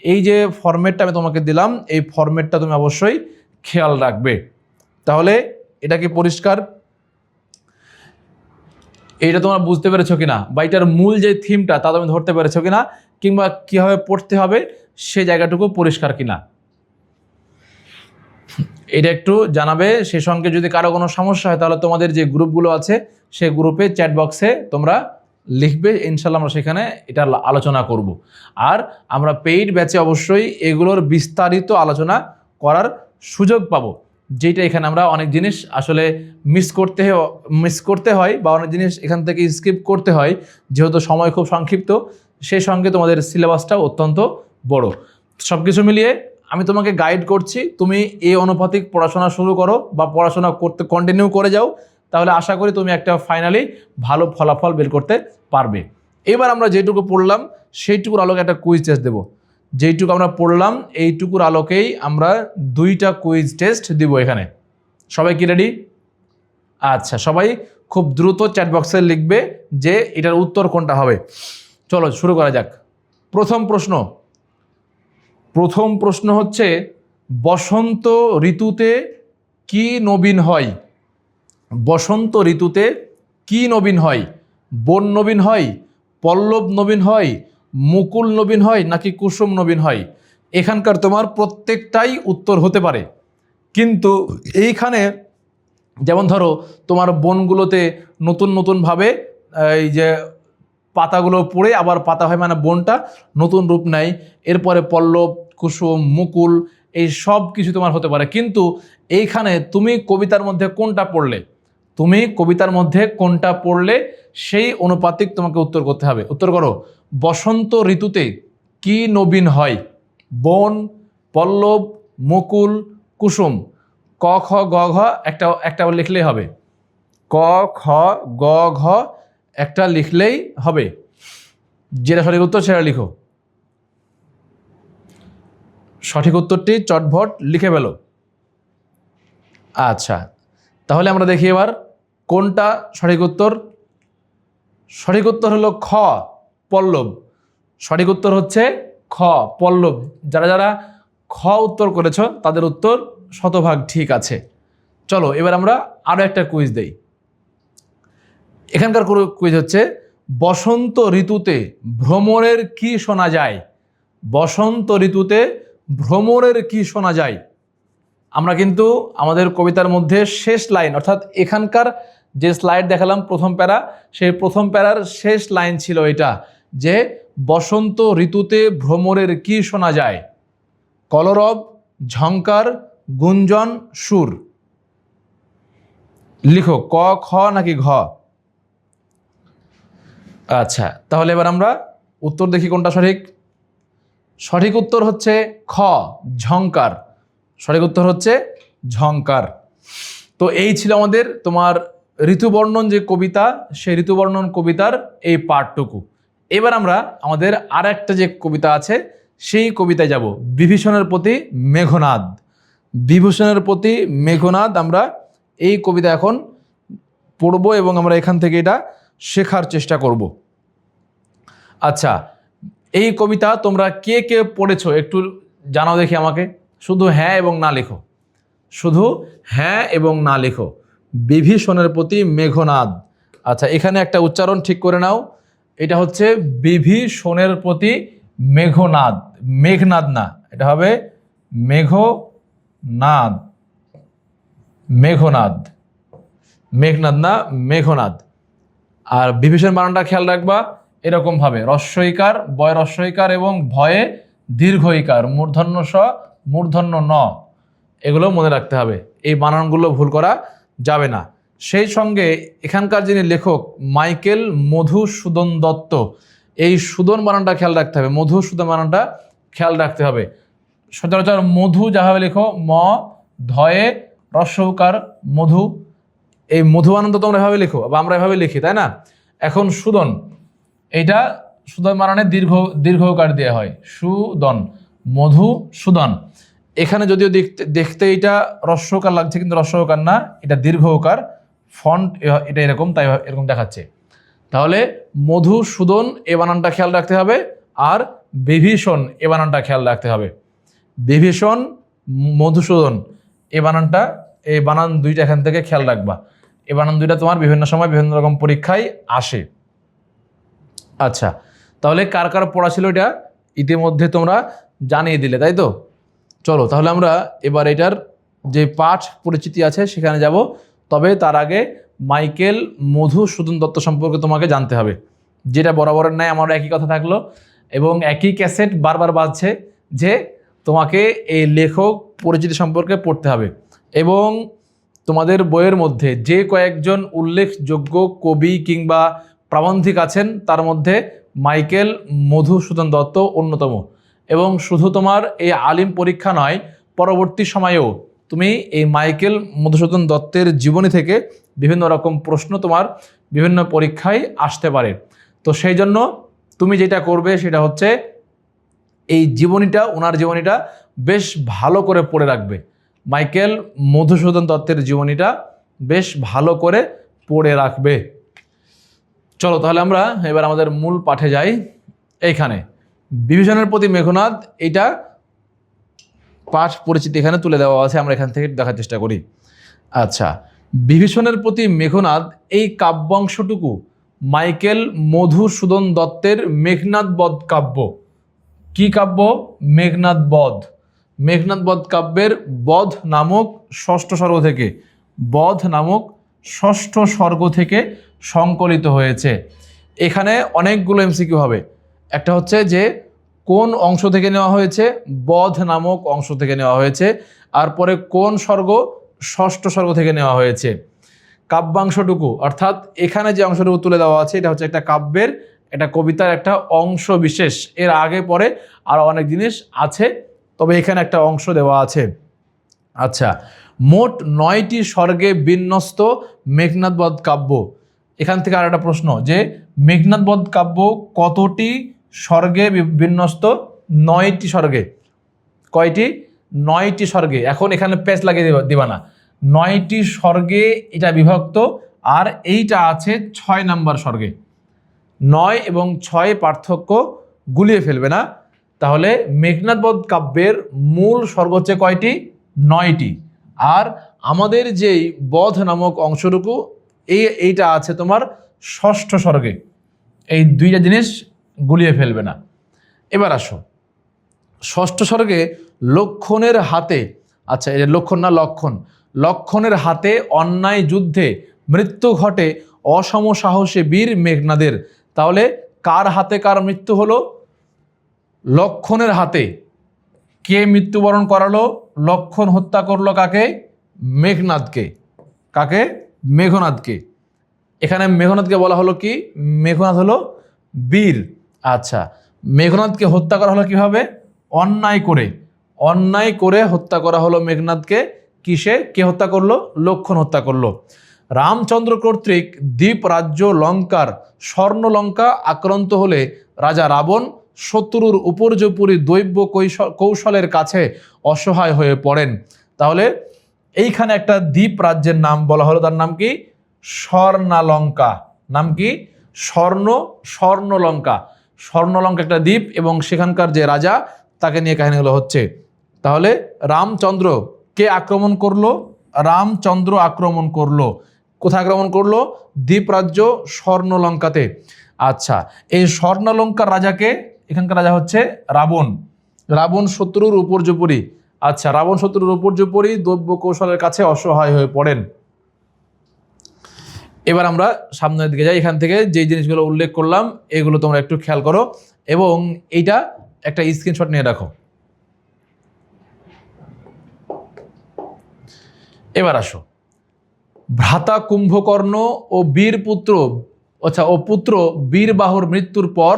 এই যে ফরম্যাটটা আমি তোমাকে দিলাম, এই ফরম্যাটটা তুমি অবশ্যই খেয়াল রাখবে। তাহলে এটা কি পরিষ্কার? এইটা তোমরা বুঝতে পেরেছো কিনা, বা এটার মূল যে থিমটা তা তুমি ধরতে পেরেছো কিনা, কিংবা কীভাবে পড়তে হবে সে জায়গাটুকু পরিষ্কার কিনা, এটা একটু জানাবে। সে সঙ্গে যদি কারো কোনো সমস্যা হয় তাহলে তোমাদের যে গ্রুপগুলো আছে সেই গ্রুপে চ্যাট বক্সে তোমরা লিখবে, ইনশাল্লাহ আমরা সেখানে এটা আলোচনা করব। আর আমরা পেইড ব্যাচে অবশ্যই এগুলোর বিস্তারিত আলোচনা করার সুযোগ পাবো, যেটা এখানে আমরা অনেক জিনিস আসলে মিস করতে হয় বা অনেক জিনিস এখান থেকে স্কিপ করতে হয়, যেহেতু সময় খুব সংক্ষিপ্ত, সেই সঙ্গে তোমাদের সিলেবাসটাও অত্যন্ত বড়। সব কিছু মিলিয়ে আমি তোমাকে গাইড করছি, তুমি এই অনুপাতিক পড়াশোনা শুরু করো বা পড়াশোনা করতে কন্টিনিউ করে যাও, তাহলে আশা করি তুমি একটা ফাইনালি ভালো ফলাফল বের করতে পারবে। এবার আমরা যেটুকু পড়লাম সেইটুকুর আলোকে একটা কুইজ টেস্ট দেবো। যেইটুকু আমরা পড়লাম এইটুকুর আলোকেই আমরা 2টা কুইজ টেস্ট দিব এখানে। সবাই কি রেডি? আচ্ছা, সবাই খুব দ্রুত চ্যাট বক্সে লিখবে যে এটার উত্তর কোনটা হবে। চলো শুরু করা যাক। প্রথম প্রশ্ন হচ্ছে, বসন্ত ঋতুতে কি নবীন হয়? বসন্ত ঋতুতে কি নবীন হয়? বন নবীন হয়, পল্লব নবীন হয়, মুকুল নবীন হয়, নাকি কুসুম নবীন হয়? এখানকার তোমার প্রত্যেকটাই উত্তর হতে পারে, কিন্তু এইখানে যেমন ধরো তোমার বনগুলোতে নতুন নতুনভাবে এই যে পাতাগুলো পড়ে আবার পাতা হয়, মানে বনটা নতুন রূপ নেয়, এরপরে পল্লব, কুসুম, মুকুল এই সব কিছু তোমার হতে পারে। কিন্তু এইখানে তুমি কবিতার মধ্যে কোনটা পড়লে, সেই অনুপাতিক তোমাকে উত্তর করতে হবে। উত্তর করো, বসন্ত ঋতুতে কি নবীন হয়? বন, পল্লব, মুকুল, কুসুম। ক খ গ ঘ একটা লিখলেই হবে। ক খ গ ঘ একটা লিখলেই হবে। যেটা সঠিক উত্তর সেটা লিখো। সঠিক উত্তরটি চটভট লিখে ফেলো। আচ্ছা, তাহলে আমরা দেখি এবার কোনটা সঠিক উত্তর। সঠিক উত্তর হলো খ, পল্লব। সঠিক উত্তর হচ্ছে খ, পল্লব। যারা যারা খ উত্তর করেছ তাদের উত্তর শতভাগ ঠিক আছে। চলো এবার আমরা আরও একটা কুইজ দেই। এখানকার কুইজ হচ্ছে, বসন্ত ঋতুতে ভ্রমরের কি শোনা যায়? বসন্ত ঋতুতে ভ্রমরের কি শোনা যায়? আমরা কিন্তু আমাদের কবিতার মধ্যে শেষ লাইন, অর্থাৎ এখানকার যে স্লাইড দেখালাম প্রথম প্যারা, সেই প্রথম প্যারার শেষ লাইন ছিল এটা, যে বসন্ত ঋতুতে ভ্রমরের কি শোনা যায়? কলরব, ঝংকার, গুঞ্জন, সুর। লিখো ক, খ নাকি ঘ। আচ্ছা, তাহলে এবার আমরা উত্তর দেখি কোনটা সঠিক। সঠিক উত্তর হচ্ছে খ, ঝংকার। সঠিক উত্তর হচ্ছে ঝংকার। তো এই ছিল আমাদের তোমার ঋতুবর্ণন যে কবিতা, সেই ঋতুবর্ণন কবিতার এই পার্টটুকু। এবার আমরা আমাদের আর একটা যে কবিতা আছে সেই কবিতায় যাব, বিভীষণের প্রতি মেঘনাদ। বিভীষণের প্রতি মেঘনাদ আমরা এই কবিতা এখন পড়ব এবং আমরা এখান থেকে এটা শেখার চেষ্টা করব। আচ্ছা, এই কবিতা তোমরা কে কে পড়েছো একটু জানাও দেখি আমাকে। শুধু হ্যাঁ এবং না লেখো, শুধু হ্যাঁ এবং না লেখো। বিভীষণের প্রতি মেঘনাদ। আচ্ছা, এখানে একটা উচ্চারণ ঠিক করে নাও, এটা হচ্ছে বিভীষণের প্রতি মেঘনাদ, মেঘনাদ না, এটা হবে মেঘনাদ, মেঘনাদ, মেঘনাদ না মেঘনাদ। আর বিভীষণ বানানটা খেয়াল রাখবা এরকম ভাবে, রস্বইকার, বয় রস্বইকার এবং ভয়ে দীর্ঘইকার, মূর্ধন্য স, মূর্ধন্য ন, এগুলো মনে রাখতে হবে। এই বানানগুলো ভুল করা যাবে না। সেই সঙ্গে এখানকার যিনি লেখক মাইকেল মধুসূদন দত্ত, এই সুদন বানানটা খেয়াল রাখতে হবে, মধুসূদন বানানটা খেয়াল রাখতে হবে। সচরাচর মধু যাভাবে লেখো, ম ধয়ে রস্বউকার মধু, এই মধু বানান তো তোমরা এভাবে লেখো বা আমরা এভাবে লিখি, তাই না? এখন সুদন, এইটা সুদন বানানে দীর্ঘকার দেওয়া হয়, সুদন, মধুসূদন। এখানে যদিও দেখতে এটা রস্বকার লাগছে, কিন্তু রস্বকার না, এটা দীর্ঘকার, ফন্ট এটা এরকম, তাই এরকম দেখাচ্ছে। তাহলে মধুসূদন এ বানানটা খেয়াল রাখতে হবে, আর বিভীষণ এ বানানটা খেয়াল রাখতে হবে। বিভীষণ, মধুসূদন এ বানানটা এই বানান দুইটা এখান থেকে খেয়াল রাখবা। এই বানান দুইটা তোমার বিভিন্ন সময় বিভিন্ন রকম পরীক্ষায় আসে। আচ্ছা, তাহলে কার কার পড়া ছিল এটা ইতিমধ্যে তোমরা জানিয়ে দিলে, তাই তো? চলো তাহলে আমরা এবার এটার যে পাঠ পরিচিতি আছে সেখানে যাব। তবে তার আগে মাইকেল মধুসূদন দত্ত সম্পর্কে তোমাকে জানতে হবে। যেটা বরাবরের ন্যায় আমার একই কথা থাকলো এবং একই ক্যাসেট বারবার বাজছে যে তোমাকে এই লেখক পরিচিতি সম্পর্কে পড়তে হবে। এবং তোমাদের বইয়ের মধ্যে যে কয়েকজন উল্লেখযোগ্য কবি কিংবা প্রাবন্ধিক আছেন তার মধ্যে মাইকেল মধুসূদন দত্ত অন্যতম। এবং শুধু তোমার এই আলিম পরীক্ষা নয়, পরবর্তী সময়েও তুমি এই মাইকেল মধুসূদন দত্তের জীবনী থেকে বিভিন্ন রকম প্রশ্ন তোমার বিভিন্ন পরীক্ষায় আসতে পারে। তো সেই জন্য তুমি যেটা করবে সেটা হচ্ছে এই জীবনীটা, ওনার জীবনীটা বেশ ভালো করে পড়ে রাখবে। মাইকেল মধুসূদন দত্তের জীবনীটা বেশ ভালো করে পড়ে রাখবে। চলো তাহলে আমরা এবার আমাদের মূল পাঠে যাই। এইখানে বিভীষণের প্রতি মেঘনাদ, এটা পাঠ পরিচিতি এখানে তুলে দেওয়া আছে, আমরা এখান থেকে দেখার চেষ্টা করি। আচ্ছা, বিভীষণের প্রতি মেঘনাদ এই কাব্যাংশটুকু মাইকেল মধুসূদন দত্তের মেঘনাদ বধ কাব্য। কি কাব্য? মেঘনাদ বধ। মেঘনাদ বধ কাব্যের বধ নামক ষষ্ঠ স্বর্গ থেকে, বধ নামক ষষ্ঠ স্বর্গ থেকে সংকলিত হয়েছে। এখানে অনেকগুলো এমসিকিউ হবে। একটা হচ্ছে যে কোন অংশ থেকে নেওয়া হয়েছে? বধ নামক অংশ থেকে নেওয়া হয়েছে। আর পরে কোন স্বর্গ? ষষ্ঠ স্বর্গ থেকে নেওয়া হয়েছে। কাব্যাংশটুকু অর্থাৎ এখানে যে অংশটুকু তুলে দেওয়া আছে এটা হচ্ছে একটা কাব্যের, একটা কবিতার একটা অংশ বিশেষ। এর আগে পরে আরও অনেক জিনিস আছে, তবে এখানে একটা অংশ দেওয়া আছে। আচ্ছা, মোট 9টি স্বর্গে বিন্যস্ত মেঘনাদ বধ কাব্য। এখান থেকে আর একটা প্রশ্ন যে মেঘনাদ বধ কাব্য কতটি স্বর্গে বিন্যস্ত? 9টি স্বর্গে। কয়টি? 9টি স্বর্গে। এখন এখানে পেজ লাগিয়ে দিবা না, 9টি স্বর্গে এটা বিভক্ত, আর এইটা আছে 6 নাম্বার স্বর্গে। 9 এবং 6 পার্থক্য গুলিয়ে ফেলবে না। তাহলে মেঘনাদ বধ কাব্যের মূল স্বর্গ হচ্ছে কয়টি? 9টি। আর আমাদের যেই বধ নামক অংশটুকু এইটা আছে তোমার ষষ্ঠ স্বর্গে। এই দুইটা জিনিস গুলিয়ে ফেলবে না। এবার আসো ষষ্ঠ স্বর্গে লক্ষণের হাতে, আচ্ছা এটা লক্ষণ না লক্ষণ, লক্ষণের হাতে অন্যায় যুদ্ধে মৃত্যু ঘটে অসম সাহসে বীর মেঘনাদের। তাহলে কার হাতে কার মৃত্যু হলো? লক্ষণের হাতে। কে মৃত্যুবরণ করালো? লক্ষণ হত্যা করলো কাকে? মেঘনাদকে। কাকে? মেঘনাদকে। এখানে মেঘনাদকে বলা হলো কি? মেঘনাদ হলো বীর। আচ্ছা, মেঘনাদকে হত্যা করা হলো কিভাবে? অন্যায় করে। অন্যায় করে হত্যা করা হলো মেঘনাদকে। কিসে? কে হত্যা করলো? লক্ষণ হত্যা করলো। রামচন্দ্র কর্তৃক দ্বীপ রাজ্য লঙ্কার স্বর্ণলঙ্কা আক্রান্ত হলে রাজা রাবণ শত্রুর উপর্যুপরি দৈব্য কৌশলের কাছে অসহায় হয়ে পড়েন। তাহলে এইখানে একটা দ্বীপ রাজ্যের নাম বলা হলো, তার নাম কি? স্বর্ণালঙ্কা। নাম কি? স্বর্ণলঙ্কা। স্বর্ণলঙ্কা একটা দ্বীপ এবং সেখানকার যে রাজা তাকে নিয়ে কাহিনীগুলো হচ্ছে। তাহলে রামচন্দ্র কে আক্রমণ করলো? রামচন্দ্র আক্রমণ করলো। কোথায় আক্রমণ করলো? দ্বীপরাজ্য স্বর্ণলঙ্কাতে। আচ্ছা, এই স্বর্ণলঙ্কার রাজাকে, এখানকার রাজা হচ্ছে রাবণ। রাবণ শত্রুর উপর্যুপরি। আচ্ছা, রাবণ শত্রুর উপর্যুপরি দৈব্য কৌশলের কাছে অসহায় হয়ে পড়েন। এবার আমরা সামনের দিকে যাই। এখান থেকে যে জিনিসগুলো উল্লেখ করলাম এগুলো তোমরা একটু খেয়াল করো এবং এইটা একটা স্ক্রিনশট নিয়ে রাখো। এবার আসো, ভ্রাতা কুম্ভকর্ণ ও বীরপুত্র, আচ্ছা ও পুত্র বীরবাহুর মৃত্যুর পর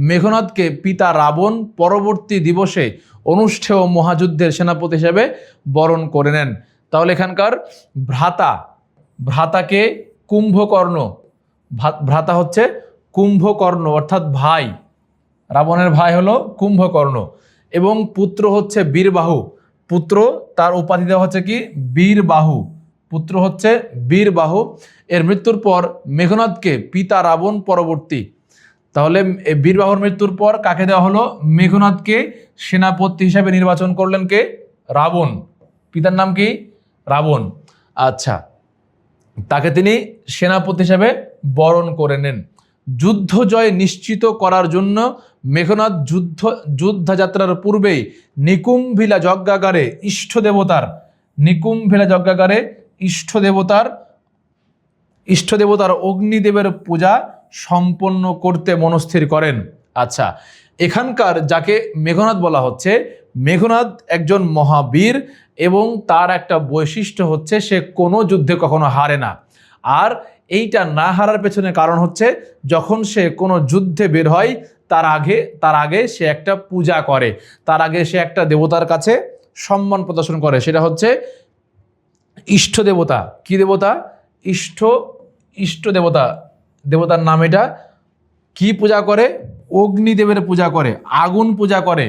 মেঘনাদকে পিতা রাবণ পরবর্তী দিবসে অনুষ্ঠেয় মহাযুদ্ধের সেনাপতি হিসেবে বরণ করে নেন। তাহলে এখানকার ভ্রাতা, ভ্রাতাকে কুম্ভকর্ণ, ভ্রাতা হচ্ছে কুম্ভকর্ণ অর্থাৎ ভাই, রাবণের ভাই হলো কুম্ভকর্ণ, এবং পুত্র হচ্ছে বীরবাহু। পুত্র তার উপাধি দেওয়া হচ্ছে কি? বীরবাহু। পুত্র হচ্ছে বীরবাহু। এর মৃত্যুর পর মেঘনাদকে পিতা রাবণ পরবর্তী। তাহলে বীরবাহুর মৃত্যুর পর কাকে দেওয়া হলো? মেঘনাদকে সেনাপতি হিসাবে নির্বাচন করলেন কে? রাবণ। পিতার নাম কি? রাবণ। আচ্ছা, তাকে তিনি সেনাপতি হিসেবে বরণ করে নেন। যুদ্ধ জয় নিশ্চিত করার জন্য মেঘনাদ যুদ্ধযাত্রার পূর্বেই নিকুম্ভিলা যজ্ঞাগারে ইষ্টদেবতার অগ্নিদেবের পূজা সম্পন্ন করতে মনস্থির করেন। আচ্ছা, এখানকার যাকে মেঘনাদ বলা হচ্ছে, মেঘনাদ একজন মহাবীর এবং তার একটা বৈশিষ্ট্য হচ্ছে সে কোনো যুদ্ধে কখনো হারে না। আর এইটা না হারার পেছনে কারণ হচ্ছে যখন সে কোনো যুদ্ধে বের হয় তার আগে সে একটা পূজা করে, তার আগে সে একটা দেবতার কাছে সম্মান প্রদর্শন করে, সেটা হচ্ছে ইষ্ট দেবতা। কি দেবতা? ইষ্ট দেবতা। দেবতার নাম এটা। কি পূজা করে? অগ্নিদেবের পূজা করে, আগুন পূজা করে।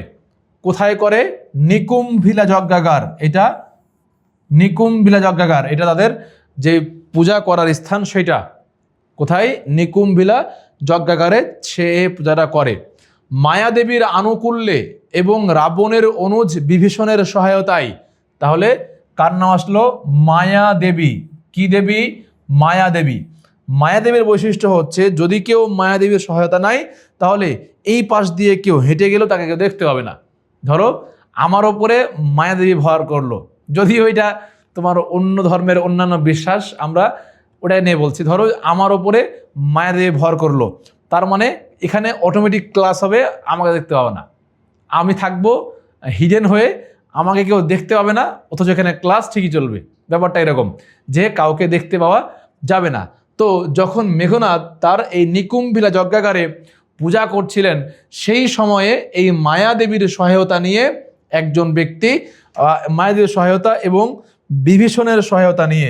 কোথায় করে? নিকুম্ভিলা যজ্ঞাগার। এটা নিকুম্ভিলা যজ্ঞাগার, এটা তাদের যে পূজা করার স্থান সেটা। কোথায়? নিকুম্ভিলা যজ্ঞাগারে সে পূজাটা করে। মায়াদেবীর আনুকূল্যে এবং রাবণের অনুজ বিভীষণের সহায়তায়। তাহলে কার নাম আসলো? মায়াদেবী। কি দেবী? মায়াদেবী। মায়াদেবীর বৈশিষ্ট্য হচ্ছে যদি কেউ মায়াদেবীর সহায়তা নেয় তাহলে এই পাশ দিয়ে কেউ হেঁটে গেলেও তাকে কেউ দেখতে পাবে না। ধরো আমার ওপরে মায়াদেবী ভর করলো, যদি ওইটা তোমার অন্য ধর্মের অন্যান্য বিশ্বাস, আমরা ওটাই নিয়ে বলছি। ধরো আমার ওপরে মায়াদেবী ভর করলো, তার মানে এখানে অটোমেটিক ক্লাস হবে, আমাকে দেখতে পাবে না, আমি থাকবো হিডেন হয়ে, আমাকে কেউ দেখতে পাবে না, অথচ এখানে ক্লাস ঠিকই চলবে। ব্যাপারটা এরকম যে কাউকে দেখতে পাওয়া যাবে না। তো যখন মেঘনাদ তার এই নিকুম্ভিলা যজ্ঞাগারে পূজা করছিলেন সেই সময়ে এই মায়াদেবীর সহায়তা নিয়ে একজন ব্যক্তি, মায়াদেবীর সহায়তা এবং বিভীষণের সহায়তা নিয়ে,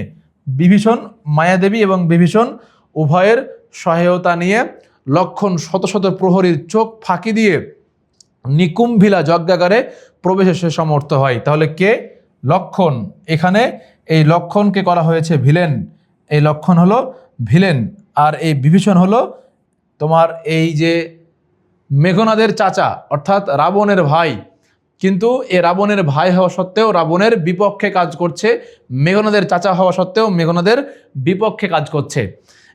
মায়াদেবী এবং বিভীষণ উভয়ের সহায়তা নিয়ে লক্ষণ শত শত প্রহরীর চোখ ফাঁকি দিয়ে নিকুম্ভিলা যজ্ঞাগারে প্রবেশে সে সমর্থ হয়। তাহলে কে? লক্ষণ। এখানে এই লক্ষণকে করা হয়েছে ভিলেন, এই লক্ষণ হলো ভিলেন, আর এই বিভীষণ হলো তোমার এই যে মেঘনাদের চাচা অর্থাৎ রাবণের ভাই। কিন্তু এ রাবণের ভাই হওয়া সত্ত্বেও রাবণের বিপক্ষে কাজ করছে, মেঘনাদের চাচা হওয়া সত্ত্বেও মেঘনাদের বিপক্ষে কাজ করছে।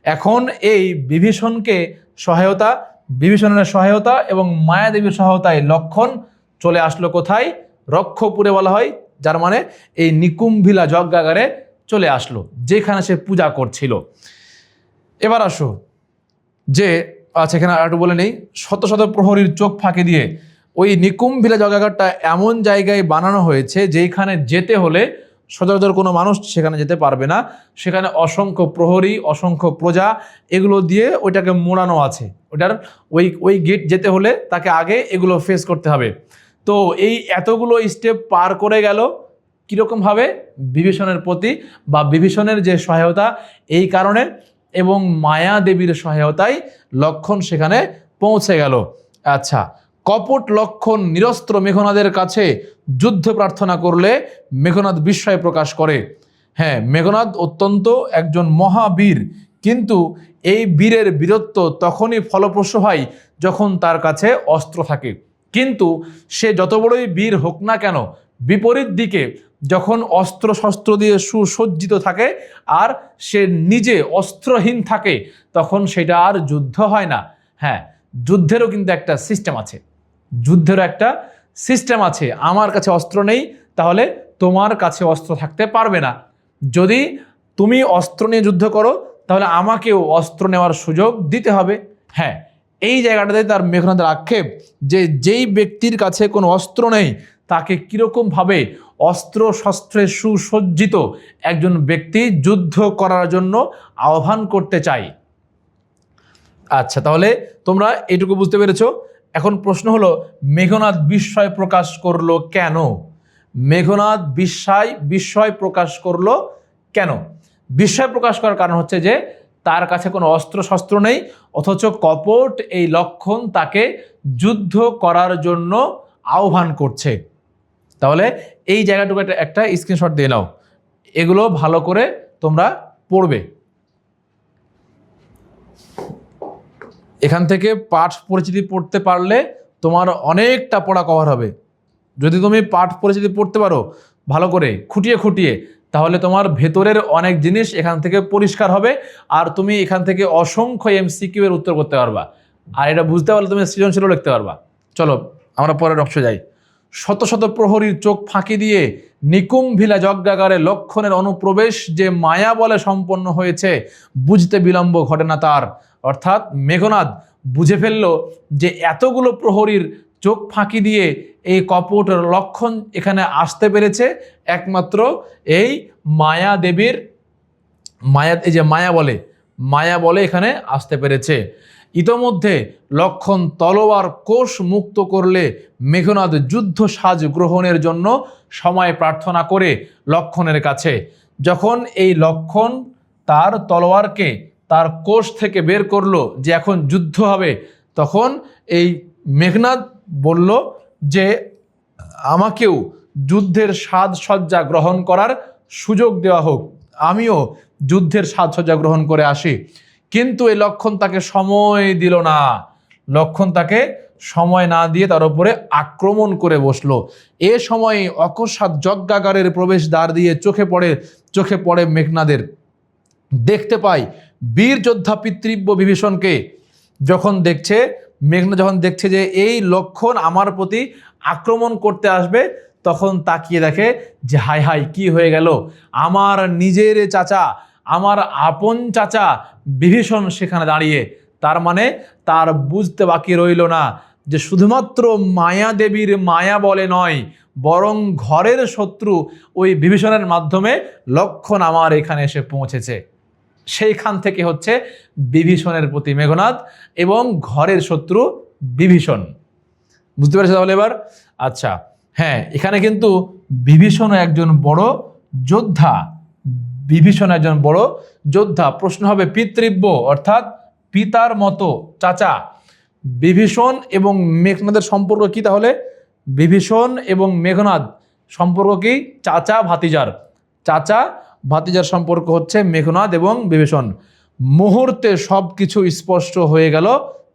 এখন এই বিভীষণের সহায়তা এবং মায়াদেবীর সহায়তায় লক্ষণ চলে আসলো কোথায়? রক্ষপুরে বলা হয়, যার মানে এই নিকুম্ভিলা যজ্ঞাগারে চলে আসলো, যেখানে সে পূজা করছিল। এবার আসো যে আচ্ছা, এখানে আরেকটু বলে নেই, শত শত প্রহরীর চোখ ফাঁকি দিয়ে ওই নিকুম্ভিলা যজ্ঞাগারটা এমন জায়গায় বানানো হয়েছে যেখানে যেতে হলে সচরাচর কোনো মানুষ সেখানে যেতে পারবে না। সেখানে অসংখ্য প্রহরী, অসংখ্য প্রজা, এগুলো দিয়ে ওইটাকে মোড়ানো আছে। ওইটার ওই গেট যেতে হলে তাকে আগে এগুলো ফেস করতে হবে। তো এই এতগুলো স্টেপ পার করে গেল কীরকমভাবে? বিভীষণের প্রতি বা বিভীষণের যে সহায়তা এই কারণে এবং মায়া দেবীর সহায়তায় লক্ষণ সেখানে পৌঁছে গেল। আচ্ছা, কপট লক্ষণ নিরস্ত্র মেঘনাদের কাছে যুদ্ধ প্রার্থনা করলে মেঘনাদ বিস্ময় প্রকাশ করে। হ্যাঁ, মেঘনাদ অত্যন্ত একজন মহাবীর, কিন্তু এই বীরের বীরত্ব তখনই ফলপ্রসূ হয় যখন তার কাছে অস্ত্র থাকে। কিন্তু সে যত বড়ই বীর হোক না কেন, বিপরীত দিকে যখন অস্ত্র শস্ত্র দিয়ে সুসজ্জিত থাকে আর সে নিজে অস্ত্রহীন থাকে তখন সেটা আর যুদ্ধ হয় না। হ্যাঁ, যুদ্ধেরও কিন্তু একটা সিস্টেম আছে। আমার কাছে অস্ত্র নেই, তাহলে তোমার কাছে অস্ত্র থাকতে পারবে না। যদি তুমি অস্ত্র নিয়ে যুদ্ধ করো তাহলে আমাকেও অস্ত্র নেওয়ার সুযোগ দিতে হবে। হ্যাঁ, এই জায়গাটাতে তার মেঘনাদের আক্ষেপ যে যেই ব্যক্তির কাছে কোনো অস্ত্র নেই তাকে কীরকমভাবে অস্ত্র শস্ত্রে সুসজ্জিত একজন ব্যক্তি যুদ্ধ করার জন্য আহ্বান করতে চাই। আচ্ছা, তাহলে তোমরা এইটুকু বুঝতে পেরেছো। এখন প্রশ্ন হলো, মেঘনাদ বিস্ময় প্রকাশ করলো কেন? মেঘনাদ বিস্ময় প্রকাশ করলো কেন? বিস্ময় প্রকাশ করার কারণ হচ্ছে যে তার কাছে কোনো অস্ত্র শস্ত্র নেই, অথচ কপট এই লক্ষণ তাকে যুদ্ধ করার জন্য আহ্বান করছে। তাহলে এই জায়গাটুকু একটা স্ক্রিনশট দিয়ে নাও, এগুলো ভালো করে তোমরা পড়বে। এখান থেকে পাঠ পরিচিতি পড়তে পারলে তোমার অনেকটা পড়া কভার হবে। যদি তুমি পাঠ পরিচিতি পড়তে পারো ভালো করে খুঁটিয়ে তাহলে তোমার ভেতরের অনেক জিনিস এখান থেকে পরিষ্কার হবে, আর তুমি এখান থেকে অসংখ্য এমসিকিউ এর উত্তর করতে পারবা। আর এটা বুঝতে পারলে তুমি সৃজনশীলও লিখতে পারবা। চলো আমরা পরের অংশে যাই। শত শত প্রহরীর চোখ ফাঁকি দিয়ে নিকুম্ভিলা যজ্ঞাগারে লক্ষণের অনুপ্রবেশ যে মায়া বলে সম্পন্ন হয়েছে, বুঝতে বিলম্ব ঘটে না তার। অর্থাৎ মেঘনাদ বুঝে ফেললো যে এতগুলো প্রহরীর চোখ ফাঁকি দিয়ে এই কপট লক্ষণ এখানে আসতে পেরেছে একমাত্র এই মায়া দেবীর এই যে মায়া বলে এখানে আসতে পেরেছে। ইতোমধ্যে লক্ষণ তলোয়ার কোষ মুক্ত করলে মেঘনাদ যুদ্ধ সাজ গ্রহণের জন্য সময় প্রার্থনা করে লক্ষণের কাছে। যখন এই লক্ষণ তার তলোয়ারকে তার কোষ থেকে বের করলো যে এখন যুদ্ধ হবে, তখন এই মেঘনাদ বলল যে আমাকেও যুদ্ধের সাজসজ্জা গ্রহণ করার সুযোগ দেওয়া হোক, আমিও যুদ্ধের সাজসজ্জা গ্রহণ করে আসি। কিন্তু এই লক্ষণ তাকে সময় দিল না। লক্ষণ তাকে সময় না দিয়ে তার উপরে আক্রমণ করে বসলো। এ সময় অকস্মাৎ যজ্ঞাগারের প্রবেশ দ্বার দিয়ে চোখে পড়ে মেঘনাদের। দেখতে পাই বীর যোদ্ধা পিতৃব্য বিভীষণকে। মেঘনাদ যখন দেখছে যে এই লক্ষণ আমার প্রতি আক্রমণ করতে আসবে, তখন তাকিয়ে দেখে যে হাই হাই কি হয়ে গেল, আমার নিজের চাচা, আমার আপন চাচা বিভীষণ সেখানে দাঁড়িয়ে। তার মানে তার বুঝতে বাকি রইল না যে শুধুমাত্র মায়া দেবীর মায়া বলে নয়, বরং ঘরের শত্রু ওই বিভীষণের মাধ্যমে লক্ষণ আমার এখানে এসে পৌঁছেছে। সেইখান থেকে হচ্ছে বিভীষণের প্রতি মেঘনাদ এবং ঘরের শত্রু বিভীষণ। বুঝতে পেরেছো তাহলে এবার? আচ্ছা, হ্যাঁ, এখানে কিন্তু বিভীষণ একজন বড় যোদ্ধা। প্রশ্ন হবে পিতৃব্য অর্থাৎ পিতার মতো চাচা। বিভীষণ এবং মেঘনাদের সম্পর্ক কি তাহলে? বিভীষণ এবং মেঘনাদ সম্পর্ক কি? চাচা ভাতিজার সম্পর্ক হচ্ছে মেঘনাদ এবং বিভীষণ। মুহূর্তে সব কিছু স্পষ্ট হয়ে গেল